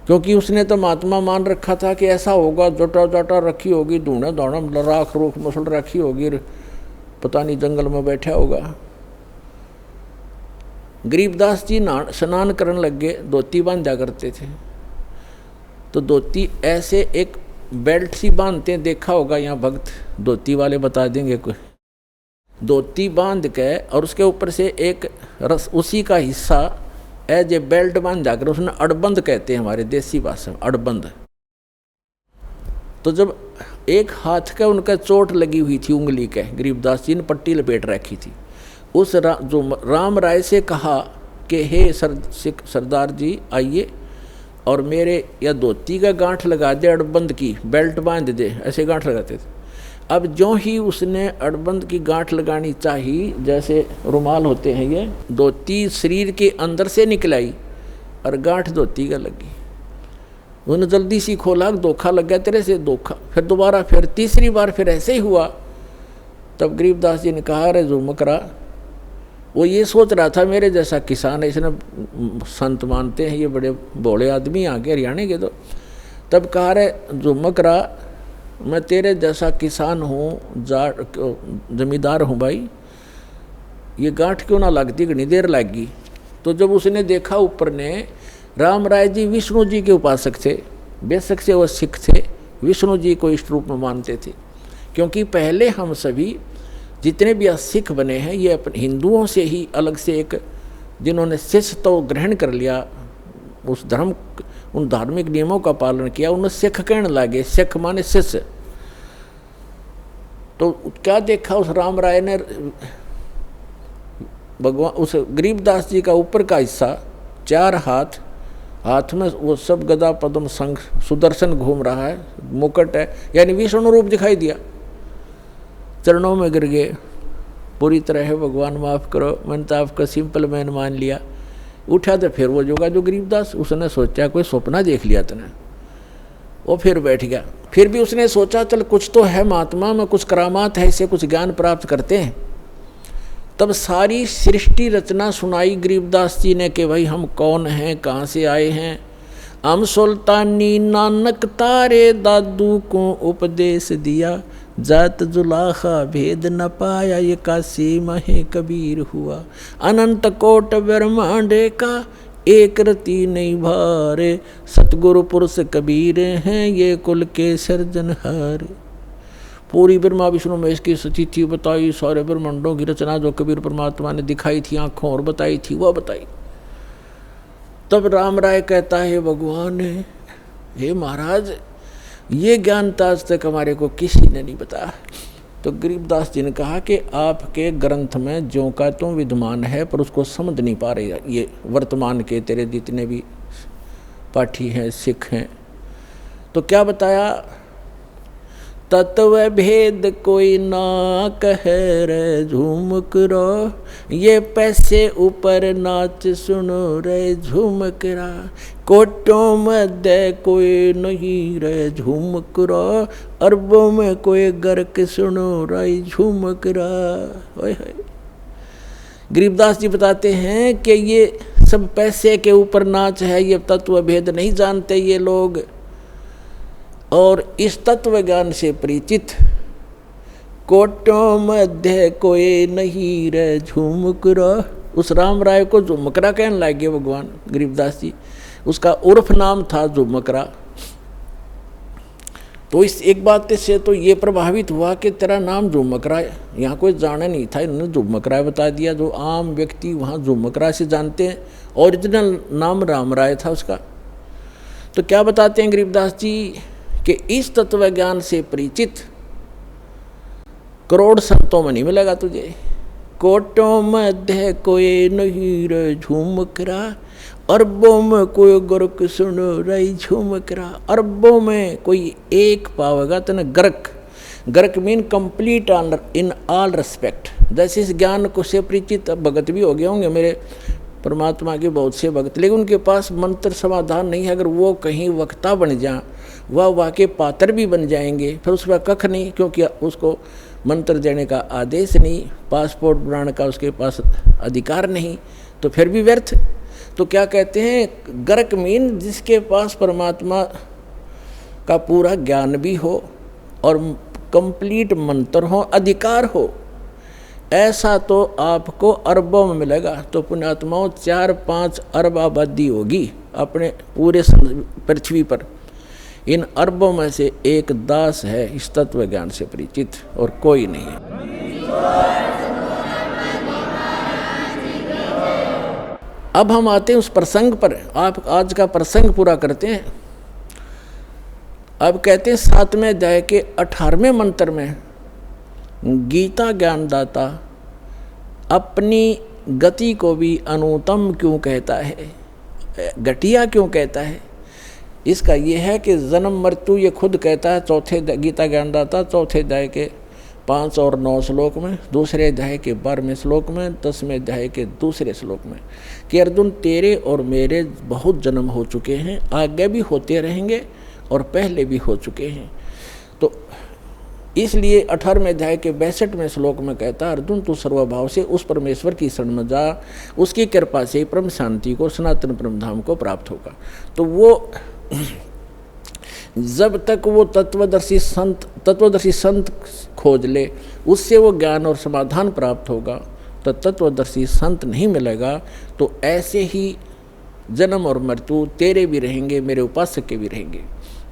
क्योंकि उसने तो महात्मा मान रखा था कि ऐसा होगा, जोटा जोटा रखी होगी, ढूंढा दौड़ा राख रूख मसल रखी होगी, पता नहीं जंगल में बैठा होगा। गरीबदास जी स्नान करने लग गए, धोती बांधा करते थे। तो धोती ऐसे एक बेल्ट सी बांधते हैं, देखा होगा यहाँ भक्त धोती वाले बता देंगे। कोई धोती बांध के और उसके ऊपर से एक रस उसी का हिस्सा एज ए बेल्ट बांध जाकर, उसने अड़बंद कहते हैं हमारे देसी भाषा में, अड़बंद। तो जब एक हाथ का उनका चोट लगी हुई थी उंगली के, गरीबदास जी ने पट्टी लपेट रखी थी। उस जो राम राय से कहा कि हे सरदार जी आइए और मेरे या धोती का गांठ लगा दे, अड़बंद की बेल्ट बांध दे, ऐसे गांठ लगाते थे। अब जो ही उसने अड़बंद की गांठ लगानी चाहिए, जैसे रुमाल होते हैं ये, धोती शरीर के अंदर से निकलाई और गांठ धोती का लगी। उन्होंने जल्दी सी खोला, धोखा लग गया तेरे से धोखा। फिर दोबारा, फिर तीसरी बार फिर ऐसे ही हुआ। तब गरीबदास जी ने कहा, अरे झुमकरा, वो ये सोच रहा था मेरे जैसा किसान है, इसने संत मानते हैं ये बड़े भोले आदमी आके हरियाणा के। तो तब कहा, अरे झुमकरा, मैं तेरे जैसा किसान हूँ, जमींदार हूँ भाई, ये गांठ क्यों ना लगती, घनी देर लगी। तो जब उसने देखा ऊपर ने, राम राय जी विष्णु जी के उपासक थे, बेशक से वो सिख थे, विष्णु जी को इष्ट रूप में मानते थे। क्योंकि पहले हम सभी जितने भी सिख बने हैं ये अपने हिंदुओं से ही अलग से एक, जिन्होंने शिष्य तो ग्रहण कर लिया, उस धर्म, उन धार्मिक नियमों का पालन किया, उन्हें सिख कहने लगे। सिख माने शिष्य। तो क्या देखा उस राम राय ने, भगवान उस गरीबदास जी का ऊपर का हिस्सा, 4 हाथ, हाथ में वो सब गदा पद्म शंख सुदर्शन घूम रहा है, मुकुट है, यानी विष्णु रूप दिखाई दिया। चरणों में गिर गए, पूरी तरह है भगवान माफ़ करो, मैंने तो आपका सिंपल मैन मान लिया। उठा तो फिर वो जोगा जो गरीबदास, उसने सोचा कोई सपना देख लिया तने, वो फिर बैठ गया। फिर भी उसने सोचा चल कुछ तो है महात्मा में, कुछ करामात है, इससे कुछ ज्ञान प्राप्त करते हैं। तब सारी सृष्टि रचना सुनाई गरीबदास जी ने कि भाई हम कौन हैं, कहाँ से आए हैं। हम सुल्तानी नानक तारे दादू को उपदेश दिया, जात जुलाखा भेद न पाया, ये काशी महे कबीर हुआ। अनंत कोट ब्रह्मांडे का एक रति नहीं भारे, सतगुरु पुरुष कबीर हैं ये कुल के सर्जनहार। पूरी ब्रह्मा विष्णु महेश की स्थिति बताई, सारे ब्रह्मांडों की रचना जो कबीर परमात्मा ने दिखाई थी आंखों और बताई थी वह बताई। तब राम राय कहता है, भगवान हे महाराज, ये ज्ञान आज तक हमारे को किसी ने नहीं बताया। तो गरीबदास जी ने कहा कि आपके ग्रंथ में ज्यों का त्यों विद्यमान है, पर उसको समझ नहीं पा रहे ये वर्तमान के तेरे जितने भी पाठी हैं, सिख हैं। तो क्या बताया, तत्व भेद कोई ना कह रे झूमक रो, ये पैसे ऊपर नाच सुनो रे झूमक रा। कोटों मध्य कोई नहीं रे झूमक रा, अरबों में कोई गर्क सुनो रे झूमक रा। गरीबदास जी बताते हैं कि ये सब पैसे के ऊपर नाच है, ये तत्व भेद नहीं जानते ये लोग। और इस तत्व ज्ञान से परिचित कोटों मध्य कोई नहीं रे झुमकरा। उस राम राय को झुमकरा कहने लगे भगवान गरीबदास जी, उसका उर्फ नाम था झुमकरा। तो इस एक बात से तो ये प्रभावित हुआ कि तेरा नाम झुमकरा है, यहाँ कोई जाना नहीं था, इन्होंने झुमकरा बता दिया। जो आम व्यक्ति वहाँ झुमकरा से जानते हैं, ओरिजिनल नाम राम राय था उसका। तो क्या बताते हैं गरीबदास जी कि इस तत्व ज्ञान से परिचित करोड़ संतों में नहीं मिलेगा तुझे। कोटों मध्य कोई नहीं रे झुमकरा, अरबों में कोई गर्क सुनो रे झुमकरा। अरबों में कोई एक पावेगा तेने गर्क। गर्क mean complete in all respect. जैसे इस ज्ञान को से परिचित भगत भी हो गए होंगे मेरे परमात्मा के बहुत से भगत, लेकिन उनके पास मंत्र समाधान नहीं है। अगर वो कहीं वक्ता बन जाए, वह वाके पात्र भी बन जाएंगे, फिर उसका कख नहीं, क्योंकि उसको मंत्र देने का आदेश नहीं, पासपोर्ट बनाने का उसके पास अधिकार नहीं, तो फिर भी व्यर्थ। तो क्या कहते हैं, गर्क मीन जिसके पास परमात्मा का पूरा ज्ञान भी हो और कंप्लीट मंत्र हो, अधिकार हो, ऐसा तो आपको अरबों में मिलेगा। तो पुण्यात्माओं 4-5 अरब आबादी होगी अपने पूरे पृथ्वी पर। इन अरबों में से एक दास है इस तत्व ज्ञान से परिचित, और कोई नहीं है। अब हम आते हैं उस प्रसंग पर। आप आज का प्रसंग पूरा करते हैं। अब कहते हैं 7वें अध्याय के 18वें मंत्र में गीता ज्ञानदाता अपनी गति को भी अनुत्तम क्यों कहता है, घटिया क्यों कहता है। इसका ये है कि जन्म मृत्यु ये खुद कहता है। चौथे गीता ज्ञानदाता 4 अध्याय के 5 और 9 श्लोक में, दूसरे अध्याय के 12वें श्लोक में, 10वें अध्याय के दूसरे श्लोक में कि अर्जुन तेरे और मेरे बहुत जन्म हो चुके हैं, आगे भी होते रहेंगे और पहले भी हो चुके हैं। तो इसलिए 18वें अध्याय के 62वें श्लोक में कहता अर्जुन तू सर्वभाव से उस परमेश्वर की शरण में जा, उसकी कृपा से परम शांति को, सनातन परम धाम को प्राप्त होगा। तो वो जब तक वो तत्वदर्शी संत खोज ले, उससे वो ज्ञान और समाधान प्राप्त होगा, तो तत्वदर्शी संत नहीं मिलेगा। तो ऐसे ही जन्म और मृत्यु तेरे भी रहेंगे, मेरे उपासक के भी रहेंगे,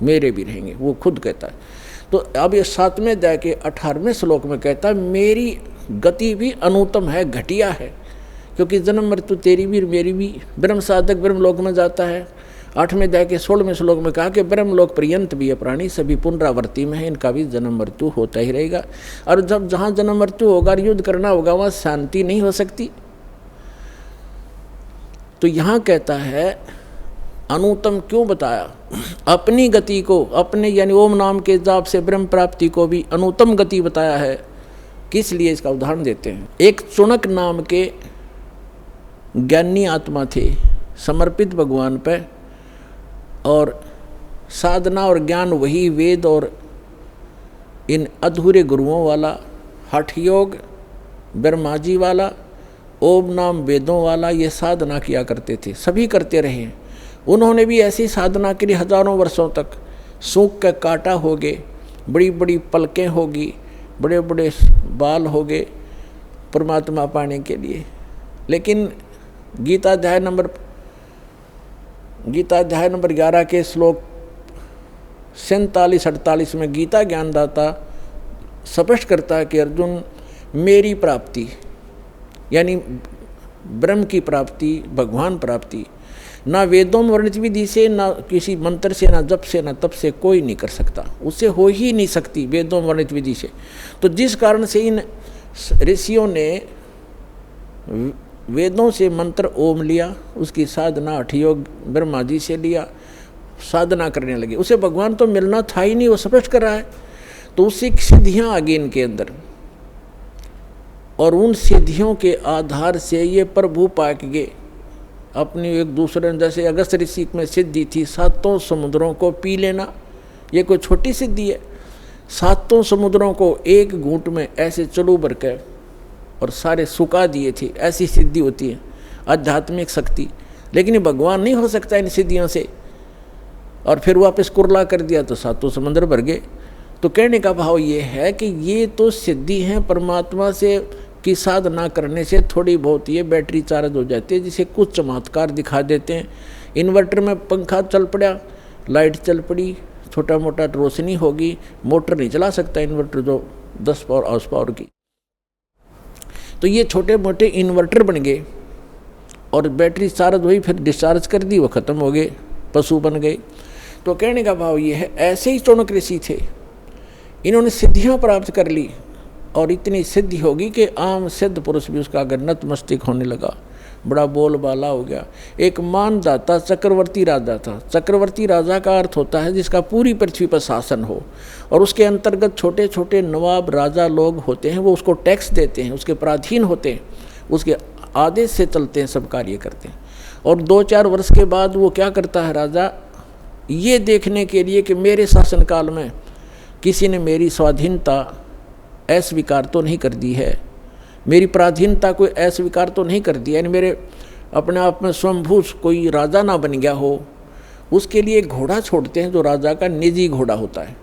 मेरे भी रहेंगे, वो खुद कहता है। तो अब ये 7वें अध्याय के 18वें श्लोक में कहता है मेरी गति भी अनुत्तम है, घटिया है, क्योंकि जन्म मृत्यु तेरी भी मेरी भी। ब्रह्म साधक ब्रह्मलोक में जाता है। 8वें अध्याय के 16वें श्लोक में कहा कि ब्रह्मलोक पर्यंत भी ये प्राणी सभी पुनरावृत्ति में है, इनका भी जन्म मृत्यु होता ही रहेगा। और जब जहाँ जन्म मृत्यु होगा, युद्ध करना होगा, वहाँ शांति नहीं हो सकती। तो यहाँ कहता है अनुत्तम क्यों बताया? अपनी गति को, अपने यानी ओम नाम के जाप से ब्रह्म प्राप्ति को भी अनुत्तम गति बताया है। किस लिए? इसका उदाहरण देते हैं। एक चुनक नाम के ज्ञानी आत्मा थे, समर्पित भगवान पे, और साधना और ज्ञान वही वेद और इन अधूरे गुरुओं वाला, हठ योग ब्रह्मा जी वाला, ओम नाम वेदों वाला, ये साधना किया करते थे, सभी करते रहे। उन्होंने भी ऐसी साधना के लिए हजारों वर्षों तक सूख का काटा हो गए, बड़ी बड़ी पलकें होगी, बड़े बड़े बाल हो गए परमात्मा पाने के लिए। लेकिन गीता अध्याय नंबर 11 के श्लोक 47-48 में गीता ज्ञानदाता स्पष्ट करता है कि अर्जुन मेरी प्राप्ति यानी ब्रह्म की प्राप्ति, भगवान प्राप्ति ना वेदों में वर्णित विधि से, ना किसी मंत्र से, ना जप से, ना तप से कोई नहीं कर सकता, उससे हो ही नहीं सकती वेदों में वर्णित विधि से। तो जिस कारण से इन ऋषियों ने वेदों से मंत्र ओम लिया, उसकी साधना हठ योग ब्रह्मा जी से लिया, साधना करने लगे। उसे भगवान तो मिलना था ही नहीं, वो स्पष्ट कर रहा है। तो उससे सिद्धियाँ आ गई इनके अंदर, और उन सिद्धियों के आधार से ये प्रभु पाक गए अपनी एक दूसरे। जैसे अगस्त ऋषि में सिद्धि थी 7 समुद्रों को पी लेना, ये कोई छोटी सिद्धि है। 7 समुद्रों को एक घूंट में ऐसे चलू भर के और सारे सुखा दिए थे, ऐसी सिद्धि होती है आध्यात्मिक शक्ति। लेकिन भगवान नहीं हो सकता इन सिद्धियों से, और फिर वापस कुरला कर दिया तो 7 समुद्र भर गए। तो कहने का भाव ये है कि ये तो सिद्धि है परमात्मा से की साधना करने से थोड़ी बहुत ये बैटरी चार्ज हो जाती है, जिसे कुछ चमत्कार दिखा देते हैं। इन्वर्टर में पंखा चल पड़ा, लाइट चल पड़ी, छोटा मोटा रोशनी होगी, मोटर नहीं चला सकता इन्वर्टर जो 10 पावर हाउस पावर की। तो ये छोटे मोटे इन्वर्टर बन गए और बैटरी चार्ज हुई, फिर डिस्चार्ज कर दी, वो ख़त्म हो गए, पशु बन गए। तो कहने का भाव ये है, ऐसे ही चौनक ऋषि थे, इन्होंने सिद्धियाँ प्राप्त कर ली, और इतनी सिद्धि होगी कि आम सिद्ध पुरुष भी उसका अगर नतमस्तक होने लगा, बड़ा बोलबाला हो गया। एक मानदाता चक्रवर्ती राजा था। चक्रवर्ती राजा का अर्थ होता है जिसका पूरी पृथ्वी पर शासन हो, और उसके अंतर्गत छोटे छोटे नवाब राजा लोग होते हैं, वो उसको टैक्स देते हैं, उसके पराधीन होते हैं, उसके आदेश से चलते हैं, सब कार्य करते हैं। और 2-4 वर्ष के बाद वो क्या करता है राजा, ये देखने के लिए कि मेरे शासनकाल में किसी ने मेरी स्वाधीनता अस्वीकार तो नहीं कर दी है, मेरी पराधीनता कोई अस्वीकार तो नहीं कर दिया, यानी मेरे अपने आप में स्वयंभू कोई राजा ना बन गया हो, उसके लिए एक घोड़ा छोड़ते हैं जो राजा का निजी घोड़ा होता है,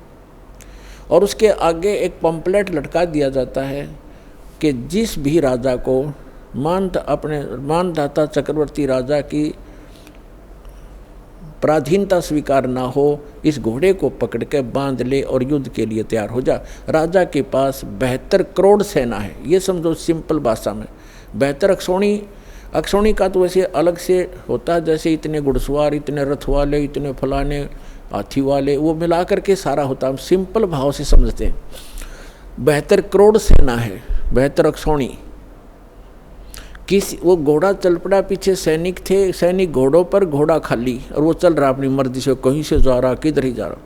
और उसके आगे एक पंपलेट लटका दिया जाता है कि जिस भी राजा को अपने मानदाता चक्रवर्ती राजा की पराधीनता स्वीकार ना हो, इस घोड़े को पकड़ के बांध ले और युद्ध के लिए तैयार हो जा। राजा के पास 72 करोड़ सेना है, ये समझो सिंपल भाषा में। 72 अक्षौणी का तो वैसे अलग से होता है, जैसे इतने घुड़सवार, इतने रथ वाले, इतने फलाने हाथी वाले, वो मिला करके सारा होता है, हम सिंपल भाव से समझते हैं। 72 करोड़ सेना है, 72 अक्षौणी। वो घोड़ा चल पड़ा, पीछे सैनिक थे, सैनिक घोड़ों पर, घोड़ा खाली, और वो चल रहा अपनी मर्जी से, कहीं से जा रहा, किधर ही जा रहा।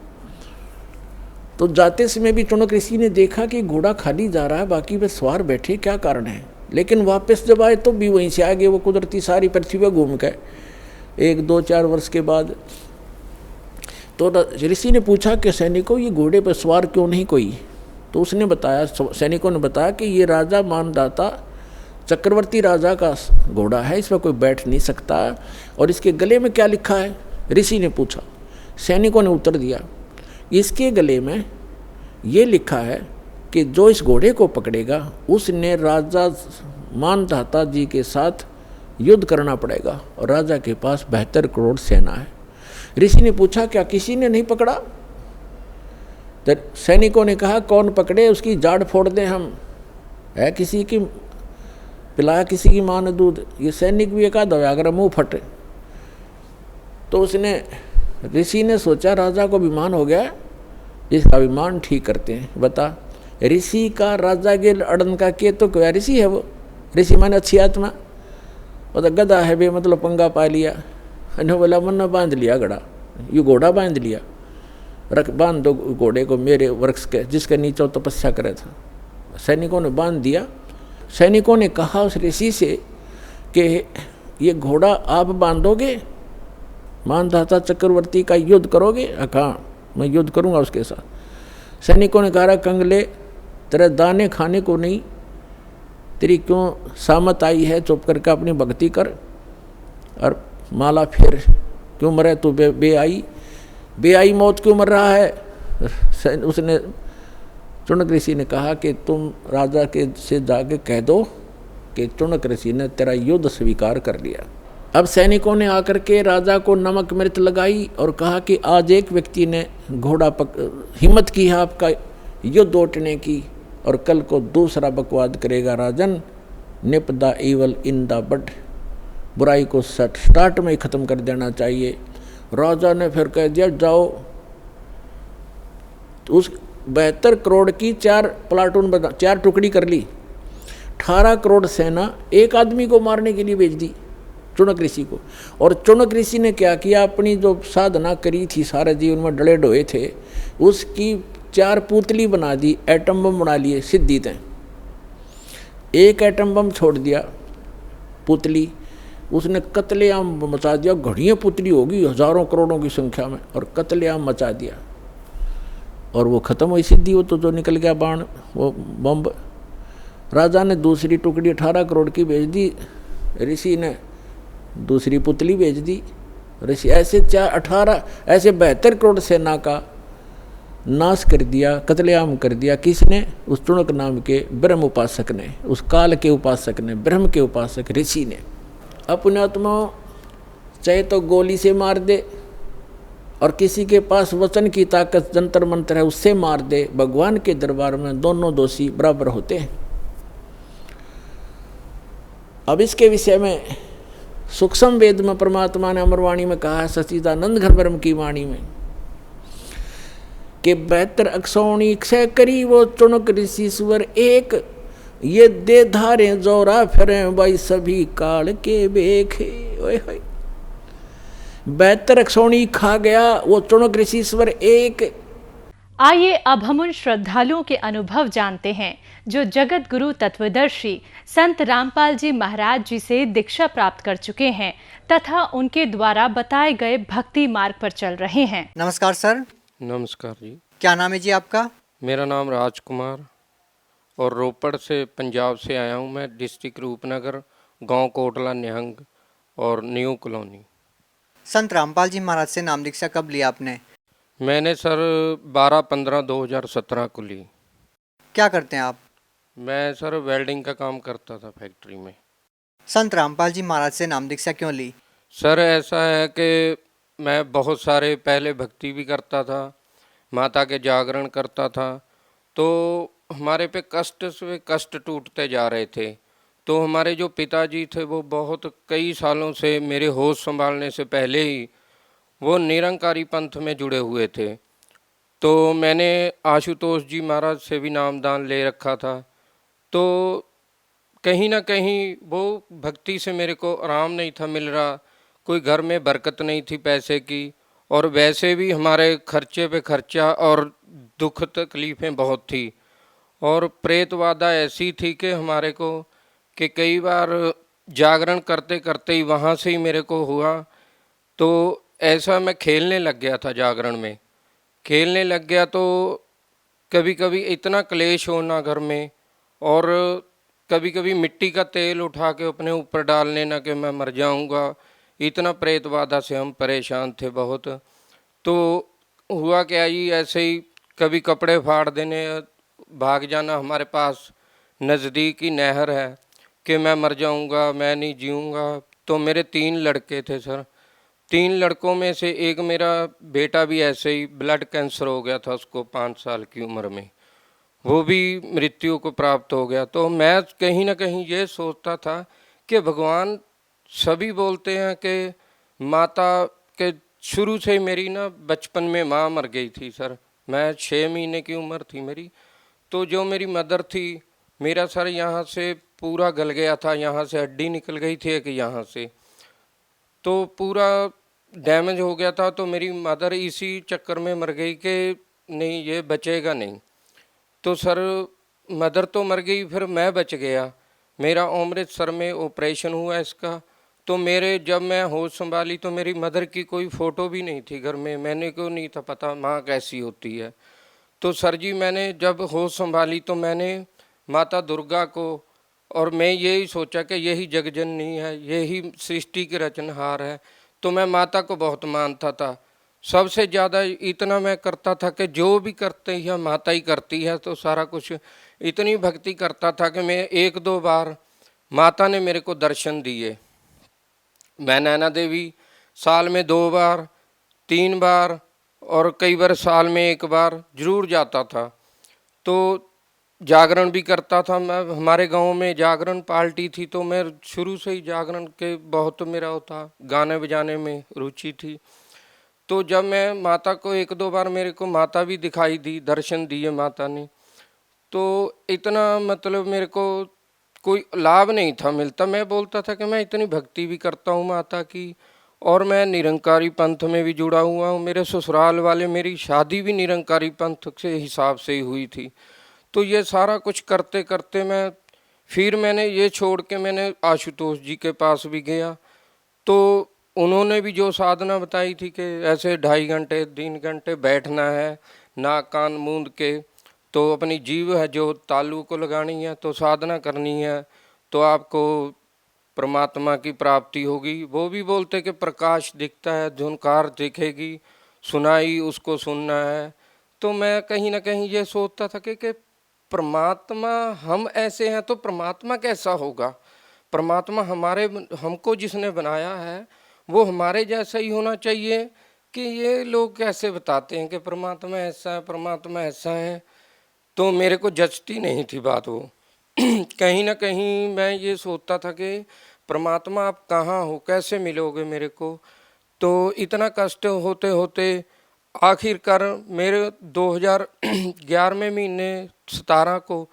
तो जाते समय भी चुनक ऋषि ने देखा कि घोड़ा खाली जा रहा है, बाकी वे सवार बैठे, क्या कारण है। लेकिन वापस जब आए तो भी वहीं से आगे वो कुदरती सारी पृथ्वी पर घूम के 1-2-4 वर्ष के बाद तो ऋषि ने पूछा कि सैनिकों ये घोड़े पर सवार क्यों नहीं कोई। तो उसने बताया, सैनिकों ने बताया कि ये राजा मानदाता चक्रवर्ती राजा का घोड़ा है, इस पर कोई बैठ नहीं सकता। और इसके गले में क्या लिखा है, ऋषि ने पूछा। सैनिकों ने उत्तर दिया, इसके गले में ये लिखा है कि जो इस घोड़े को पकड़ेगा उसने राजा मानदाता जी के साथ युद्ध करना पड़ेगा और राजा के पास 72 करोड़ सेना है। ऋषि ने पूछा, क्या किसी ने नहीं पकड़ा। तो सैनिकों ने कहा, कौन पकड़े, उसकी जाड़ फोड़ दें हम, है किसी की पिलाया किसी की माँ ने दूध। ये सैनिक भी एक आधा अगर मुँह फटे। तो उसने ऋषि ने सोचा राजा को अभिमान हो गया, इसका अभिमान ठीक करते हैं। बता, ऋषि का राजा के अड़न का के तो क्या ऋषि है वो, ऋषि माने अच्छी आत्मा। वो तो गधा है बे, मतलब पंगा पा लिया। बोला मन बांध लिया घड़ा, ये घोड़ा बांध लिया, रख बांध दो घोड़े को मेरे वृक्ष के जिसके नीचे वो तपस्या करे था। सैनिकों ने बांध दिया। सैनिकों ने कहा उस ऋषि से कि ये घोड़ा आप बांधोगे, मानदाता चक्रवर्ती का युद्ध करोगे। कहा मैं युद्ध करूंगा उसके साथ। सैनिकों ने कहा, कंगले तेरे दाने खाने को नहीं, तेरी क्यों सामत आई है, चुप करके अपनी भक्ति कर और माला फेर, क्यों मरे तू बेआई मौत क्यों मर रहा है। उसने चुनक ऋषि ने कहा कि तुम राजा के से जाके कह दो कि चुनक ऋषि ने तेरा युद्ध स्वीकार कर लिया। अब सैनिकों ने आकर के राजा को नमक मिर्च लगाई और कहा कि आज एक व्यक्ति ने हिम्मत की है आपका युद्ध उठने की और कल को दूसरा बकवाद करेगा। Rajan, nip the evil in the bud, बुराई को स्टार्ट में ही ख़त्म कर देना चाहिए। राजा ने फिर कह दिया जाओ। तो उस 72 करोड़ की 4 प्लाटून 4 टुकड़ी कर ली। 18 करोड़ सेना एक आदमी को मारने के लिए भेज दी, चुनक ऋषि को। और चुनक ऋषि ने क्या किया, अपनी जो साधना करी थी सारे जीवन में डले डोए थे, उसकी 4 पुतली बना दी, एटम बम बना लिए सिद्धि तय। एक एटम बम छोड़ दिया पुतली, उसने कत्लेआम मचा दिया। घड़ियाँ पुतली होगी हजारों करोड़ों की संख्या में, और कत्लेआम मचा दिया और वो ख़त्म हुई सिद्धि। वो तो जो निकल गया बाण, वो बम। राजा ने दूसरी टुकड़ी 18 करोड़ की भेज दी, ऋषि ने दूसरी पुतली भेज दी। ऋषि ऐसे 72 करोड़ सेना का नाश कर दिया, कत्लेआम कर दिया। किसने? उस चुनक नाम के ब्रह्म उपासक ने, उस काल के उपासक ने, ब्रह्म के उपासक ऋषि ने। अपने आत्माओं चाहे तो गोली से मार दे और किसी के पास वचन की ताकत जंतर मंत्र है उससे मार दे, भगवान के दरबार में दोनों दोषी बराबर होते हैं। अब इसके विषय में सूक्ष्म वेद में परमात्मा ने अमरवाणी में कहा है, सच्चिदानंद घन ब्रह्म की वाणी में, कि 72 अक्षौणी क्षय करी वो चुनक ऋषि सुवर एक, ये दे धारे जोरा फिरे भाई सभी काल के बेखे। 72 अक्षौणी खा गया वो चुनक ऋषि सुवर एक। आइए अब हम उन श्रद्धालुओं के अनुभव जानते हैं जो जगत गुरु तत्वदर्शी संत रामपाल जी महाराज जी से दीक्षा प्राप्त कर चुके हैं तथा उनके द्वारा बताए गए भक्ति मार्ग पर चल रहे हैं। नमस्कार सर। नमस्कार जी। क्या नाम है जी आपका? मेरा नाम राजकुमार और रोपड़ से पंजाब से आया हूँ मैं, डिस्ट्रिक्ट रूपनगर, गांव कोटला निहंग और न्यू कॉलोनी। संत रामपाल जी महाराज से नाम दीक्षा कब लिया आपने? मैंने सर 12-15-2017 को ली। क्या करते हैं आप? मैं सर वेल्डिंग का काम करता था फैक्ट्री में। संत रामपाल जी महाराज से नाम दीक्षा क्यों ली? सर ऐसा है कि मैं बहुत सारे पहले भक्ति भी करता था, माता के जागरण करता था, तो हमारे पे कष्ट से कष्ट टूटते जा रहे थे। तो हमारे जो पिताजी थे वो बहुत कई सालों से, मेरे होश संभालने से पहले ही वो निरंकारी पंथ में जुड़े हुए थे। तो मैंने आशुतोष जी महाराज से भी नामदान ले रखा था। तो कहीं ना कहीं वो भक्ति से मेरे को आराम नहीं था मिल रहा, कोई घर में बरकत नहीं थी पैसे की, और वैसे भी हमारे खर्चे पे खर्चा और दुख तकलीफ़ें बहुत थी। और प्रेत बाधा ऐसी थी कि हमारे को कि कई बार जागरण करते करते ही वहाँ से ही मेरे को हुआ, तो ऐसा मैं खेलने लग गया था जागरण में। खेलने लग गया तो कभी कभी इतना क्लेश होना घर में, और कभी कभी मिट्टी का तेल उठा के अपने ऊपर डाल लेना कि मैं मर जाऊंगा। इतना प्रेत बाधा से हम परेशान थे बहुत। तो हुआ क्या ही, ऐसे ही कभी कपड़े फाड़ देने, भाग जाना, हमारे पास नज़दीक ही नहर है, कि मैं मर जाऊंगा, मैं नहीं जीऊंगा। तो मेरे 3 लड़के थे सर। 3 लड़कों में से एक मेरा बेटा भी ऐसे ही ब्लड कैंसर हो गया था उसको 5 साल की उम्र में, वो भी मृत्यु को प्राप्त हो गया। तो मैं कहीं ना कहीं ये सोचता था कि भगवान, सभी बोलते हैं कि माता के, शुरू से ही मेरी ना बचपन में माँ मर गई थी सर। मैं 6 महीने की उम्र थी मेरी, तो जो मेरी मदर थी, मेरा सर यहाँ से पूरा गल गया था, यहाँ से हड्डी निकल गई थी एक यहाँ से, तो पूरा डैमेज हो गया था। तो मेरी मदर इसी चक्कर में मर गई कि नहीं ये बचेगा नहीं। तो सर मदर तो मर गई, फिर मैं बच गया। मेरा अमृतसर में ऑपरेशन हुआ इसका। तो मेरे जब मैं होश संभाली तो मेरी मदर की कोई फ़ोटो भी नहीं थी घर में। मैंने को नहीं था पता माँ कैसी होती है। तो सर जी मैंने जब होश संभाली तो मैंने माता दुर्गा को, और मैं यही सोचा कि यही जगजननी है, यही सृष्टि की रचनहार है। तो मैं माता को बहुत मानता था। सबसे ज़्यादा इतना मैं करता था कि जो भी करते हैं माता ही करती है, तो सारा कुछ इतनी भक्ति करता था कि मैं 1-2 बार माता ने मेरे को दर्शन दिए। मैं नैना देवी साल में 2 बार, 3 बार, और कई बार साल में 1 बार जरूर जाता था। तो जागरण भी करता था मैं। हमारे गांव में जागरण पार्टी थी, तो मैं शुरू से ही जागरण के बहुत मेरा होता, गाने बजाने में रुचि थी। तो जब मैं माता को 1-2 बार मेरे को माता भी दिखाई दी, दर्शन दिए माता ने, तो इतना मतलब मेरे को कोई लाभ नहीं था मिलता। मैं बोलता था कि मैं इतनी भक्ति भी करता हूँ माता की, और मैं निरंकारी पंथ में भी जुड़ा हुआ हूँ। मेरे ससुराल वाले, मेरी शादी भी निरंकारी पंथ के हिसाब से ही हुई थी। तो ये सारा कुछ करते करते फिर मैंने ये छोड़ के मैंने आशुतोष जी के पास भी गया। तो उन्होंने भी जो साधना बताई थी कि ऐसे 2.5 घंटे 3 घंटे बैठना है, नाक कान मूंद के, तो अपनी जीव है जो तालू को लगानी है, तो साधना करनी है, तो आपको परमात्मा की प्राप्ति होगी। वो भी बोलते कि प्रकाश दिखता है, धुनकार दिखेगी, सुनाई उसको सुनना है। तो मैं कहीं ना कहीं ये सोचता था कि परमात्मा, हम ऐसे हैं तो परमात्मा कैसा होगा। परमात्मा हमको जिसने बनाया है वो हमारे जैसा ही होना चाहिए, कि ये लोग कैसे बताते हैं कि परमात्मा ऐसा है, परमात्मा ऐसा है। तो मेरे को जचती नहीं थी बात वो। कहीं ना कहीं मैं ये सोचता था कि परमात्मा आप कहाँ हो, कैसे मिलोगे मेरे को। तो इतना कष्ट होते होते आखिरकार मेरे 2011वें महीने 17 को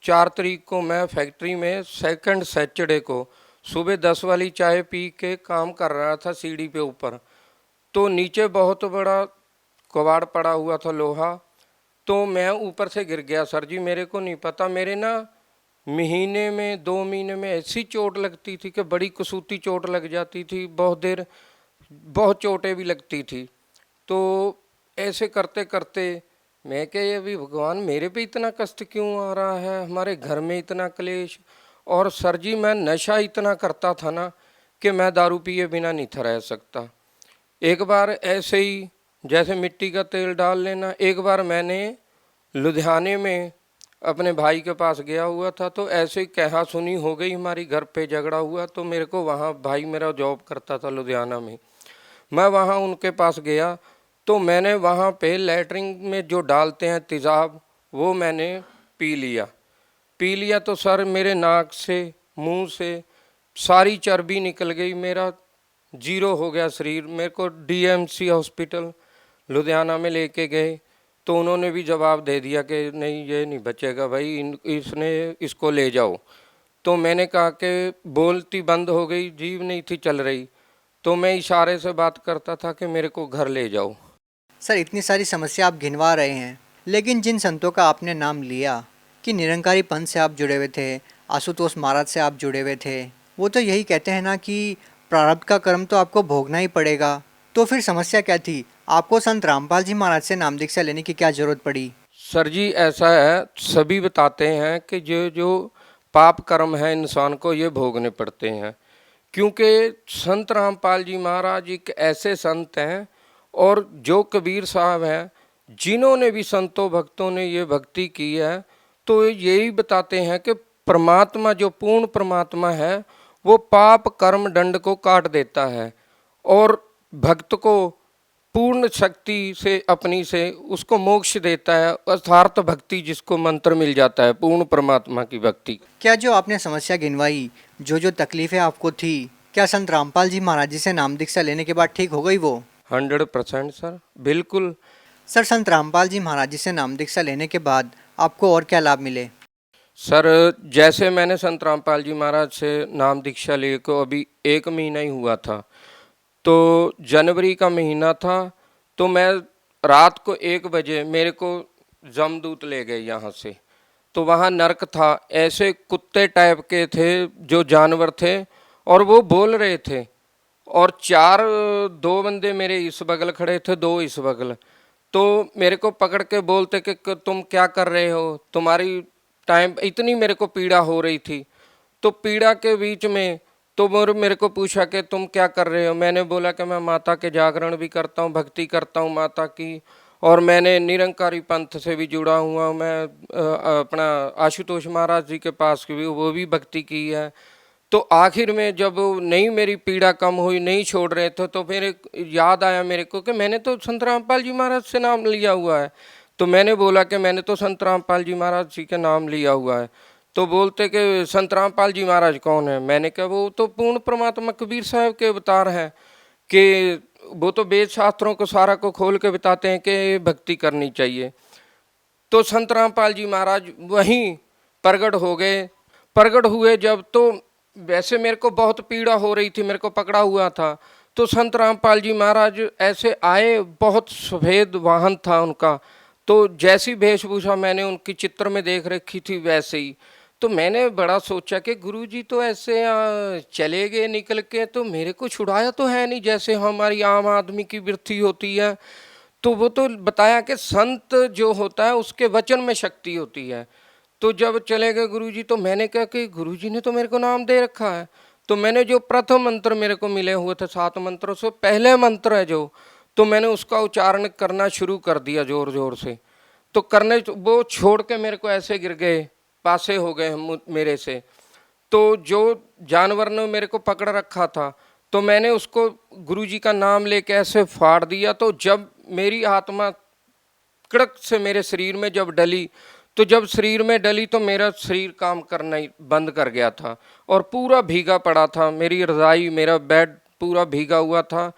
4 तारीख को मैं फैक्ट्री में सेकंड सैटरडे को सुबह 10 वाली चाय पी के काम कर रहा था सीढ़ी पे ऊपर। तो नीचे बहुत बड़ा कबाड़ पड़ा हुआ था लोहा, तो मैं ऊपर से गिर गया सर जी। मेरे को नहीं पता, मेरे ना महीने में 2 महीने में ऐसी चोट लगती थी कि बड़ी कसूती चोट लग जाती थी, बहुत देर बहुत चोटें भी लगती थी। तो ऐसे करते करते मैं क्या, अभी भगवान मेरे पे इतना कष्ट क्यों आ रहा है, हमारे घर में इतना क्लेश। और सर जी मैं नशा इतना करता था ना कि मैं दारू पिए बिना नहीं था रह सकता। एक बार ऐसे ही जैसे मिट्टी का तेल डाल लेना, एक बार मैंने लुधियाने में अपने भाई के पास गया हुआ था, तो ऐसे ही कहा सुनी हो गई, हमारी घर पे झगड़ा हुआ। तो मेरे को वहाँ, भाई मेरा जॉब करता था लुधियाना में, मैं वहाँ उनके पास गया, तो मैंने वहाँ पे लैटरिन में जो डालते हैं तेज़ाब, वो मैंने पी लिया। तो सर मेरे नाक से मुंह से सारी चर्बी निकल गई, मेरा जीरो हो गया शरीर। मेरे को डीएमसी हॉस्पिटल लुधियाना में लेके गए, तो उन्होंने भी जवाब दे दिया कि नहीं ये नहीं बचेगा भाई, इसको ले जाओ। तो मैंने कहा कि बोलती बंद हो गई, जीभ नहीं थी चल रही, तो मैं इशारे से बात करता था कि मेरे को घर ले जाओ। सर इतनी सारी समस्या आप गिनवा रहे हैं, लेकिन जिन संतों का आपने नाम लिया कि निरंकारी पंथ से आप जुड़े हुए थे, आशुतोष महाराज से आप जुड़े हुए थे, वो तो यही कहते हैं ना कि प्रारब्ध का कर्म तो आपको भोगना ही पड़ेगा। तो फिर समस्या क्या थी? आपको संत रामपाल जी महाराज से नाम दीक्षा लेने की क्या जरूरत पड़ी? सर जी ऐसा है, सभी बताते हैं कि जो जो पाप कर्म है इंसान को ये भोगने पड़ते हैं, क्योंकि संत रामपाल जी महाराज एक ऐसे संत हैं और जो कबीर साहब हैं जिन्होंने भी संतों भक्तों ने ये भक्ति की है, तो यही बताते हैं कि परमात्मा जो पूर्ण परमात्मा है वो पाप कर्म दंड को काट देता है और भक्त को पूर्ण शक्ति से अपनी से उसको मोक्ष देता है, अर्थार्थ भक्ति जिसको मंत्र मिल जाता है, पूर्ण परमात्मा की भक्ति। क्या जो आपने समस्या गिनवाई, जो तकलीफें आपको थी, क्या संत रामपाल जी महाराज जी से नाम दीक्षा लेने के बाद ठीक हो गई वो? 100% सर, बिल्कुल। सर, संत रामपाल जी महाराज जी से नाम दीक्षा लेने के बाद आपको और क्या लाभ मिले? सर जैसे मैंने संत रामपाल जी महाराज से नाम दीक्षा लिए को अभी 1 महीना ही हुआ था, तो जनवरी का महीना था, तो मैं रात को 1 बजे मेरे को जमदूत ले गए यहाँ से। तो वहाँ नरक था, ऐसे कुत्ते टाइप के थे जो जानवर थे और वो बोल रहे थे और 2 बंदे मेरे इस बगल खड़े थे, 2 इस बगल। तो मेरे को पकड़ के बोलते कि तुम क्या कर रहे हो, तुम्हारी टाइम इतनी मेरे को पीड़ा हो रही थी। तो पीड़ा के बीच में तो मेरे को पूछा कि तुम क्या कर रहे हो। मैंने बोला कि मैं माता के जागरण भी करता हूँ, भक्ति करता हूँ माता की, और मैंने निरंकारी पंथ से भी जुड़ा हुआ। मैं अपना आशुतोष महाराज जी के पास भी वो भी भक्ति की है। तो आखिर में जब नहीं मेरी पीड़ा कम हुई, नहीं छोड़ रहे थे, तो फिर याद आया मेरे को कि मैंने तो संत रामपाल जी महाराज से नाम लिया हुआ है। तो मैंने बोला कि मैंने तो संत रामपाल जी महाराज जी के नाम लिया हुआ है। तो बोलते कि संत रामपाल जी महाराज कौन है? मैंने कहा वो तो पूर्ण परमात्मा कबीर साहब के अवतार हैं, कि वो तो वेद शास्त्रों को सारा को खोल के बताते हैं कि भक्ति करनी चाहिए। तो संत रामपाल जी महाराज वहीं प्रगट हो गए। प्रगट हुए जब, तो वैसे मेरे को बहुत पीड़ा हो रही थी, मेरे को पकड़ा हुआ था। तो संत रामपाल जी महाराज ऐसे आए, बहुत सफ़ेद वाहन था उनका, तो जैसी वेशभूषा मैंने उनकी चित्र में देख रखी थी वैसे ही। तो मैंने बड़ा सोचा कि गुरुजी तो ऐसे चले गए निकल के, तो मेरे को छुड़ाया तो है नहीं जैसे हमारी आम आदमी की वृत्ति होती है। तो वो तो बताया कि संत जो होता है उसके वचन में शक्ति होती है। तो जब चले गए गुरुजी, तो मैंने कहा कि गुरुजी ने तो मेरे को नाम दे रखा है। तो मैंने जो प्रथम मंत्र मेरे को मिले हुए थे 7 मंत्रों से पहले मंत्र है जो, तो मैंने उसका उच्चारण करना शुरू कर दिया जोर जोर से। तो करने वो छोड़ के मेरे को ऐसे गिर गए, पासे हो गए मेरे से। तो जो जानवर ने मेरे को पकड़ रखा था, तो मैंने उसको गुरुजी का नाम लेके ऐसे फाड़ दिया। तो जब मेरी आत्मा कड़क से मेरे शरीर में जब डली, तो जब शरीर में डली तो मेरा शरीर काम करना ही बंद कर गया था और पूरा भीगा पड़ा था। मेरी रज़ाई, मेरा बेड पूरा भीगा हुआ था।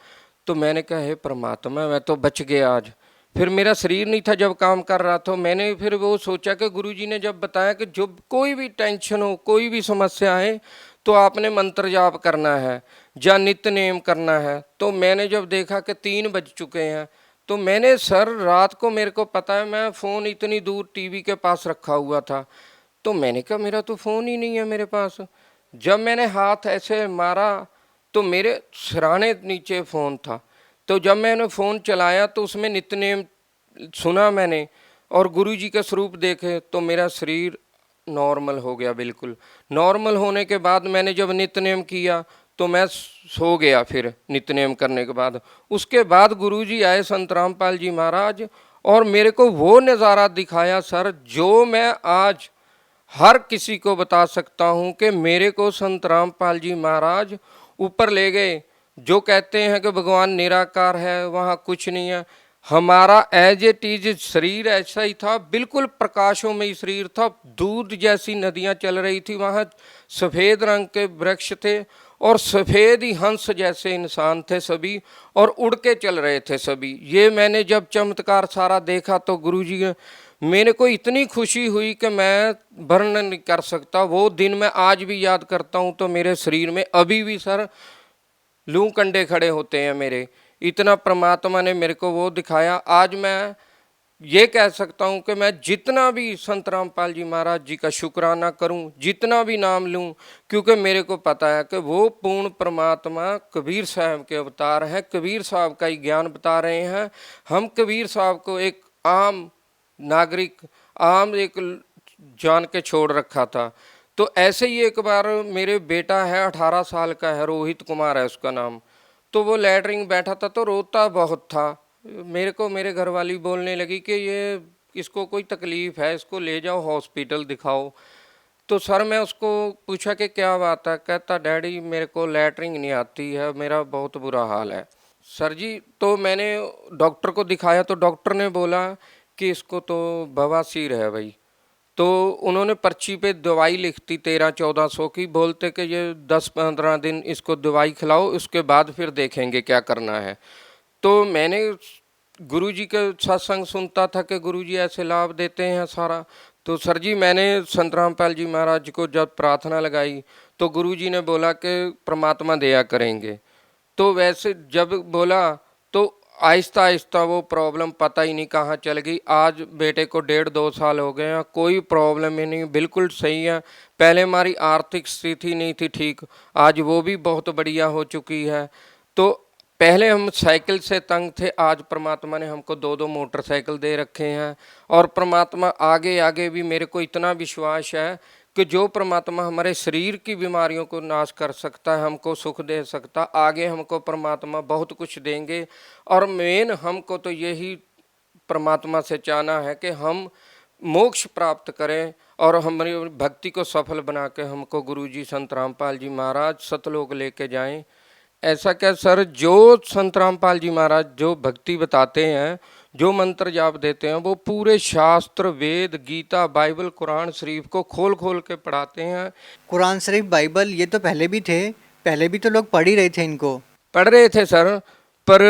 तो मैंने कहा हे परमात्मा, मैं तो बच गया आज। फिर मेरा शरीर नहीं था जब काम कर रहा था। मैंने फिर वो सोचा कि गुरुजी ने जब बताया कि जब कोई भी टेंशन हो, कोई भी समस्या आए, तो आपने मंत्र जाप करना है या नित्य नेम करना है। तो मैंने जब देखा कि 3 बज चुके हैं, तो मैंने सर रात को, मेरे को पता है मैं फ़ोन इतनी दूर टीवी के पास रखा हुआ था, तो मैंने कहा मेरा तो फ़ोन ही नहीं है मेरे पास। जब मैंने हाथ ऐसे मारा तो मेरे सिरहाने नीचे फ़ोन था। तो जब मैंने फ़ोन चलाया तो उसमें नित्य नेम सुना मैंने और गुरुजी का स्वरूप देखे, तो मेरा शरीर नॉर्मल हो गया। बिल्कुल नॉर्मल होने के बाद मैंने जब नित्य नेम किया तो मैं सो गया। फिर नित्य नेम करने के बाद, उसके बाद गुरुजी आए संत रामपाल जी महाराज और मेरे को वो नज़ारा दिखाया सर, जो मैं आज हर किसी को बता सकता हूँ कि मेरे को संत रामपाल जी महाराज ऊपर ले गए। जो कहते हैं कि भगवान निराकार है, वहाँ कुछ नहीं है। हमारा एज इट इज शरीर ऐसा ही था, बिल्कुल प्रकाशों में ही शरीर था। दूध जैसी नदियाँ चल रही थी, वहाँ सफ़ेद रंग के वृक्ष थे और सफ़ेद ही हंस जैसे इंसान थे सभी, और उड़ के चल रहे थे सभी। ये मैंने जब चमत्कार सारा देखा तो गुरुजी, मेरे को इतनी खुशी हुई कि मैं वर्णन नहीं कर सकता। वो दिन मैं आज भी याद करता हूँ तो मेरे शरीर में अभी भी सर लू कंडे खड़े होते हैं मेरे। इतना परमात्मा ने मेरे को वो दिखाया। आज मैं ये कह सकता हूँ कि मैं जितना भी संत रामपाल जी महाराज जी का शुक्राना करूँ, जितना भी नाम लूँ, क्योंकि मेरे को पता है कि वो पूर्ण परमात्मा कबीर साहब के अवतार हैं, कबीर साहब का ही ज्ञान बता रहे हैं। हम कबीर साहब को एक आम नागरिक, आम एक जान के छोड़ रखा था। तो ऐसे ही एक बार मेरे बेटा है 18 साल का है, रोहित कुमार है उसका नाम, तो वो लैटरिन बैठा था तो रोता बहुत था। मेरे को मेरे घर वाली बोलने लगी कि ये इसको कोई तकलीफ़ है, इसको ले जाओ हॉस्पिटल दिखाओ। तो सर मैं उसको पूछा कि क्या बात है, कहता डैडी मेरे को लैटरिन नहीं आती है, मेरा बहुत बुरा हाल है। सर जी तो मैंने डॉक्टर को दिखाया तो डॉक्टर ने बोला कि इसको तो बवासीर है भाई। तो उन्होंने पर्ची पे दवाई लिख दी 1300-1400 की, बोलते कि ये 10-15 दिन इसको दवाई खिलाओ, उसके बाद फिर देखेंगे क्या करना है। तो मैंने गुरुजी के सत्संग सुनता था कि गुरुजी ऐसे लाभ देते हैं सारा। तो सर जी मैंने संत रामपाल जी महाराज को जब प्रार्थना लगाई तो गुरुजी ने बोला कि परमात्मा दया करेंगे। तो वैसे जब बोला तो आहिस्ता आहिस्ता वो प्रॉब्लम पता ही नहीं कहाँ चल गई। आज बेटे को 1.5-2 साल हो गए हैं, कोई प्रॉब्लम ही नहीं, बिल्कुल सही है। पहले हमारी आर्थिक स्थिति नहीं थी ठीक, आज वो भी बहुत बढ़िया हो चुकी है। तो पहले हम साइकिल से तंग थे, आज परमात्मा ने हमको 2-2 मोटरसाइकिल दे रखे हैं। और परमात्मा आगे आगे भी मेरे को इतना विश्वास है कि जो परमात्मा हमारे शरीर की बीमारियों को नाश कर सकता है, हमको सुख दे सकता, आगे हमको परमात्मा बहुत कुछ देंगे। और मेन हमको तो यही परमात्मा से चाहना है कि हम मोक्ष प्राप्त करें और हमारी भक्ति को सफल बना के हमको गुरुजी संत रामपाल जी महाराज सतलोक लेके जाएं। ऐसा क्या सर, जो संत रामपाल जी महाराज जो भक्ति बताते हैं, जो मंत्र जाप देते हैं, वो पूरे शास्त्र वेद गीता बाइबल कुरान शरीफ को खोल खोल के पढ़ाते हैं। कुरान शरीफ बाइबल ये तो पहले भी थे, पहले भी तो लोग पढ़ ही रहे थे इनको। पढ़ रहे थे सर, पर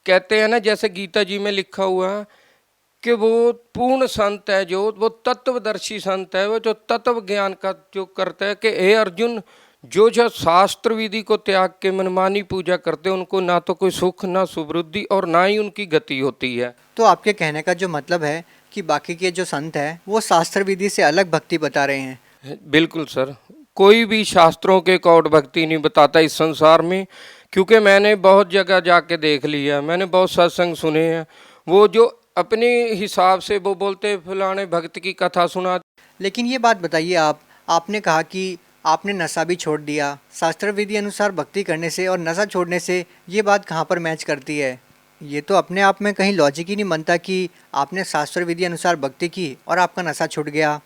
कहते हैं ना जैसे गीता जी में लिखा हुआ है कि वो पूर्ण संत है, जो वो तत्वदर्शी संत है, वो जो तत्व ज्ञान का जो करता है कि हे अर्जुन, जो जो शास्त्र विधि को त्याग के मनमानी पूजा करते हैं उनको ना तो कोई सुख ना सुवृद्धि और ना ही उनकी गति होती है। तो आपके कहने का जो मतलब है कि बाकी के जो संत हैं वो शास्त्र विधि से अलग भक्ति बता रहे हैं। बिल्कुल सर, कोई भी शास्त्रों के अकॉर्ड भक्ति नहीं बताता इस संसार में, क्योंकि मैंने बहुत जगह जाके देख लिया, मैंने बहुत सत्संग सुने हैं, वो जो अपने हिसाब से वो बोलते फलाने भक्त की कथा सुना। लेकिन ये बात बताइए, आपने कहा कि आपने नशा भी छोड़ दिया, शास्त्र विधि अनुसार भक्ति करने से और नशा छोड़ने से ये बात कहाँ पर मैच करती है? ये तो अपने आप में कहीं लॉजिक ही नहीं बनता कि आपने शास्त्र विधि अनुसार भक्ति की और आपका नशा छूट गया।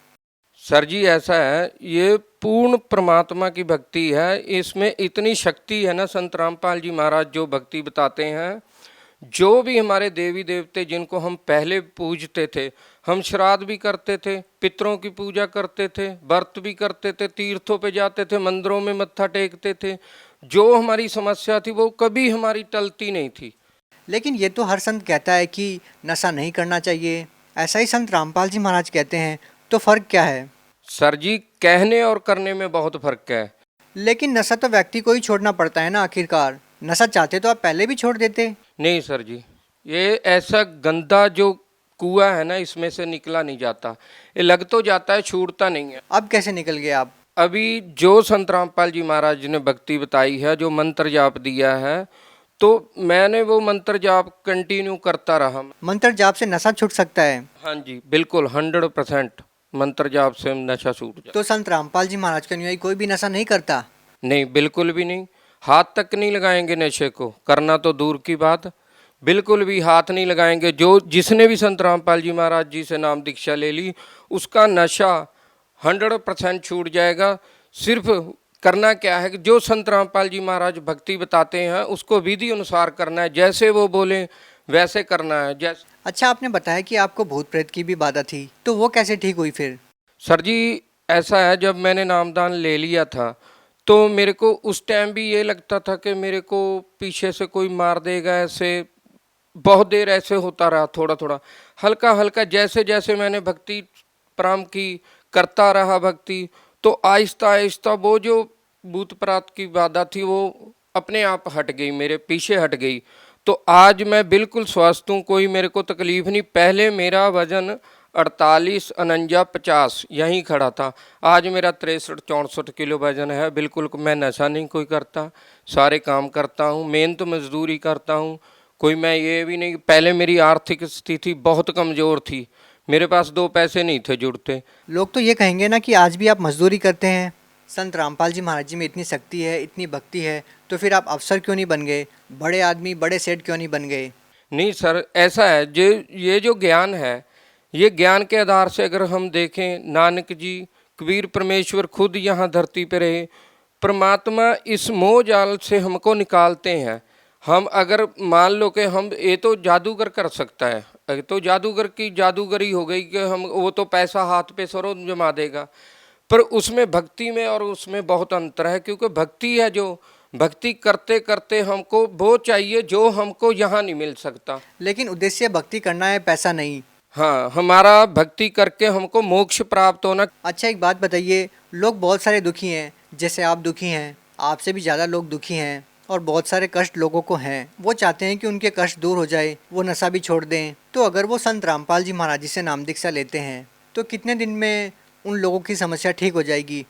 सर जी ऐसा है, ये पूर्ण परमात्मा की भक्ति है, इसमें इतनी शक्ति है ना। संत रामपाल जी महाराज जो भक्ति बताते हैं, जो भी हमारे देवी देवते जिनको हम पहले पूजते थे, हम श्राद्ध भी करते थे, पितरों की पूजा करते थे, व्रत भी करते थे, तीर्थों पे जाते थे, मंदिरों में मत्था टेकते थे, जो हमारी समस्या थी वो कभी हमारी टलती नहीं थी। लेकिन ये तो हर संत कहता है कि नशा नहीं करना चाहिए, ऐसा ही संत रामपाल जी महाराज कहते हैं, तो फ़र्क क्या है? सर जी कहने और करने में बहुत फर्क है। लेकिन नशा तो व्यक्ति को ही छोड़ना पड़ता है ना आखिरकार। नशा चाहते तो आप पहले भी छोड़ देते। नहीं सर जी, ये ऐसा गंदा जो कुआं है ना, इसमें से निकला नहीं जाता, ये लग तो जाता है, छूटता नहीं है। अब कैसे निकल गए आप? अभी जो संत रामपाल जी महाराज ने भक्ति बताई है, जो मंत्र जाप दिया है, तो मैंने वो मंत्र जाप कंटिन्यू करता रहा। मंत्र जाप से नशा छूट सकता है? हाँ जी बिल्कुल, 100% मंत्र जाप से नशा छूट जाए। तो संत रामपाल जी महाराज का अनुयायी कोई भी नशा नहीं करता? नहीं, बिल्कुल भी नहीं, हाथ तक नहीं लगाएंगे नशे को, करना तो दूर की बात, बिल्कुल भी हाथ नहीं लगाएंगे। जो जिसने भी संत रामपाल जी महाराज जी से नाम दीक्षा ले ली, उसका नशा 100% छूट जाएगा। सिर्फ करना क्या है कि जो संत रामपाल जी महाराज भक्ति बताते हैं उसको विधि अनुसार करना है, जैसे वो बोले वैसे करना है। जैसे अच्छा, आपने बताया कि आपको भूत प्रेत की भी बाधा थी, तो वो कैसे ठीक हुई फिर? सर जी ऐसा है, जब मैंने नामदान ले लिया था तो मेरे को उस टाइम भी ये लगता था कि मेरे को पीछे से कोई मार देगा, ऐसे बहुत देर ऐसे होता रहा, थोड़ा थोड़ा हल्का हल्का, जैसे जैसे मैंने भक्ति प्रारंभ की, करता रहा भक्ति, तो आहिस्ता आहिस्ता वो जो भूत प्रात की बाधा थी वो अपने आप हट गई, मेरे पीछे हट गई। तो आज मैं बिल्कुल स्वस्थ हूँ, कोई मेरे को तकलीफ नहीं। पहले मेरा वजन 48, 49, 50 यहीं खड़ा था, आज मेरा 63-64 किलो वजन है। बिल्कुल मैं नशा नहीं कोई करता, सारे काम करता हूँ, मेहनत मजदूरी करता हूँ। कोई मैं ये भी नहीं, पहले मेरी आर्थिक स्थिति बहुत कमज़ोर थी, मेरे पास 2 पैसे नहीं थे जुड़ते। लोग तो ये कहेंगे ना कि आज भी आप मजदूरी करते हैं, संत रामपाल जी महाराज जी में इतनी शक्ति है, इतनी भक्ति है, तो फिर आप अफसर क्यों नहीं बन गए, बड़े आदमी, बड़े सेठ क्यों नहीं बन गए? नहीं सर, ऐसा है, ये जो ज्ञान है, ये ज्ञान के आधार से अगर हम देखें, नानक जी, कबीर, परमेश्वर खुद यहाँ धरती पे रहे, परमात्मा इस मोह जाल से हमको निकालते हैं। हम अगर मान लो कि हम, ये तो जादूगर कर सकता है, ये तो जादूगर की जादूगरी हो गई कि हम, वो तो पैसा हाथ पे सरों जमा देगा, पर उसमें भक्ति में और उसमें बहुत अंतर है। क्योंकि भक्ति है, जो भक्ति करते करते हमको वो चाहिए जो हमको यहाँ नहीं मिल सकता। लेकिन उद्देश्य भक्ति करना है, पैसा नहीं। हाँ, हमारा भक्ति करके हमको मोक्ष प्राप्त होना। अच्छा, एक बात बताइए, लोग बहुत सारे दुखी हैं, जैसे आप दुखी हैं, आपसे भी ज़्यादा लोग दुखी हैं, और बहुत सारे कष्ट लोगों को हैं। वो चाहते हैं कि उनके कष्ट दूर हो जाए, वो नशा भी छोड़ दें। तो अगर वो संत रामपाल जी महाराज जी से नाम दीक्षा लेते हैं तो कितने दिन में उन लोगों की समस्या ठीक हो जाएगी?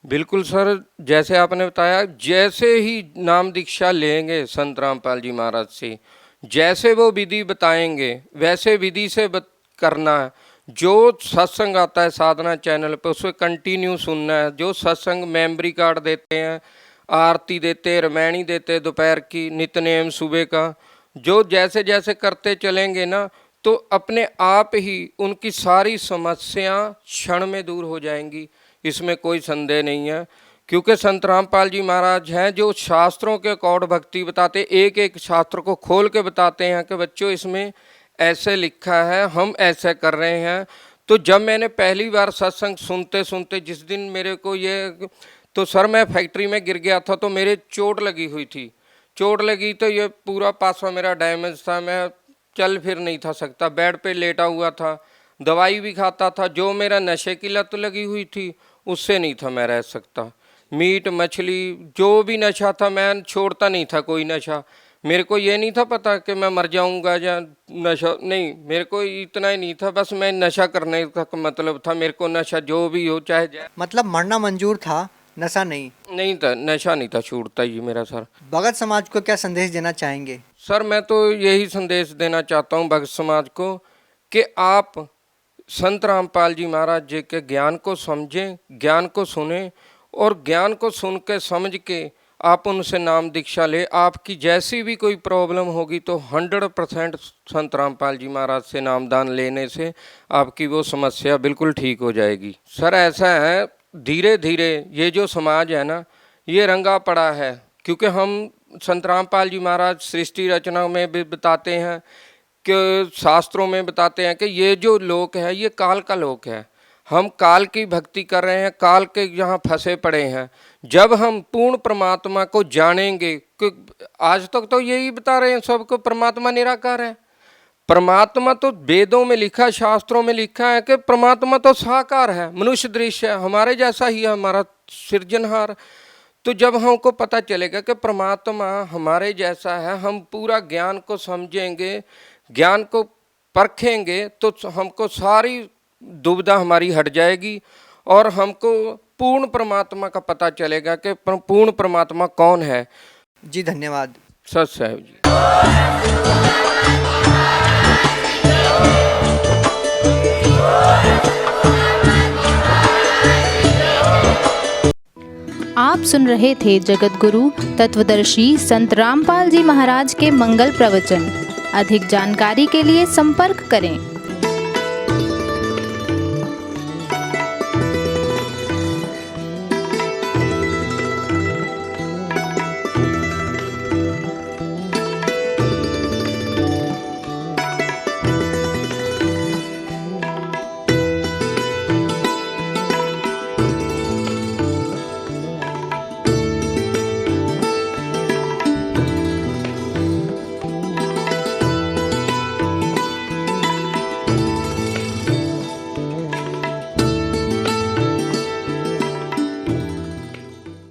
बिल्कुल सर, जैसे आपने बताया, जैसे ही नाम दीक्षा लेंगे संत रामपाल जी महाराज से, जैसे वो विधि बताएंगे वैसे विधि से करना है। जो सत्संग आता है साधना चैनल पे, उसको कंटिन्यू सुनना है। जो सत्संग मेमोरी कार्ड देते हैं, आरती देते हैं, रामायणी देते हैं दोपहर की, नित्यनेम सुबह का, जो जैसे जैसे करते चलेंगे ना, तो अपने आप ही उनकी सारी समस्या क्षण में दूर हो जाएंगी, इसमें कोई संदेह नहीं है। क्योंकि संत रामपाल जी महाराज हैं जो शास्त्रों के अकॉर्ड भक्ति बताते, एक एक शास्त्र को खोल के बताते हैं कि बच्चों इसमें ऐसे लिखा है, हम ऐसे कर रहे हैं। तो जब मैंने पहली बार सत्संग सुनते सुनते, जिस दिन मेरे को ये, तो सर मैं फैक्ट्री में गिर गया था, तो मेरे चोट लगी हुई थी, चोट लगी तो ये पूरा पासा मेरा डैमेज था, मैं चल फिर नहीं था सकता, बेड पे लेटा हुआ था, दवाई भी खाता था। जो मेरा नशे की लत लगी हुई थी उससे नहीं था मैं रह सकता। मीट मछली जो भी नशा था मैं छोड़ता नहीं था, कोई नशा। मेरे को ये नहीं था पता कि मैं मर जाऊंगा या नशा, नहीं, मेरे को इतना ही नहीं था, बस मैं नशा करने का मतलब था, मेरे को नशा जो भी हो चाहे जाए। मतलब मरना मंजूर था, नशा नहीं? नहीं था, नशा नहीं था छूटता ही मेरा सर। भगत समाज को क्या संदेश देना चाहेंगे? सर मैं तो यही संदेश देना चाहता हूँ भगत समाज को कि आप संत रामपाल जी महाराज जी के ज्ञान को समझें, ज्ञान को सुने, और ज्ञान को सुन के समझ के आप उनसे नाम दीक्षा ले। आपकी जैसी भी कोई प्रॉब्लम होगी तो 100% संत रामपाल जी महाराज से नामदान लेने से आपकी वो समस्या बिल्कुल ठीक हो जाएगी। सर ऐसा है, धीरे धीरे ये जो समाज है ना, ये रंगा पड़ा है। क्योंकि हम संत रामपाल जी महाराज सृष्टि रचना में भी बताते हैं कि शास्त्रों में बताते हैं कि ये जो लोक है ये काल का लोक है, हम काल की भक्ति कर रहे हैं, काल के यहाँ फंसे पड़े हैं। जब हम पूर्ण परमात्मा को जानेंगे, कि आज तक तो यही बता रहे हैं सबको परमात्मा निराकार है, परमात्मा तो वेदों में लिखा, शास्त्रों में लिखा है कि परमात्मा तो साकार है, मनुष्य दृश्य है, हमारे जैसा ही है, हमारा सृजनहार। तो जब हमको पता चलेगा कि परमात्मा हमारे जैसा है, हम पूरा ज्ञान को समझेंगे, ज्ञान को परखेंगे, तो हमको सारी दुविधा हमारी हट जाएगी और हमको पूर्ण परमात्मा का पता चलेगा कि पूर्ण परमात्मा कौन है। जी धन्यवाद। सत साहिब जी। आप सुन रहे थे जगत गुरु तत्वदर्शी संत रामपाल जी महाराज के मंगल प्रवचन। अधिक जानकारी के लिए संपर्क करें।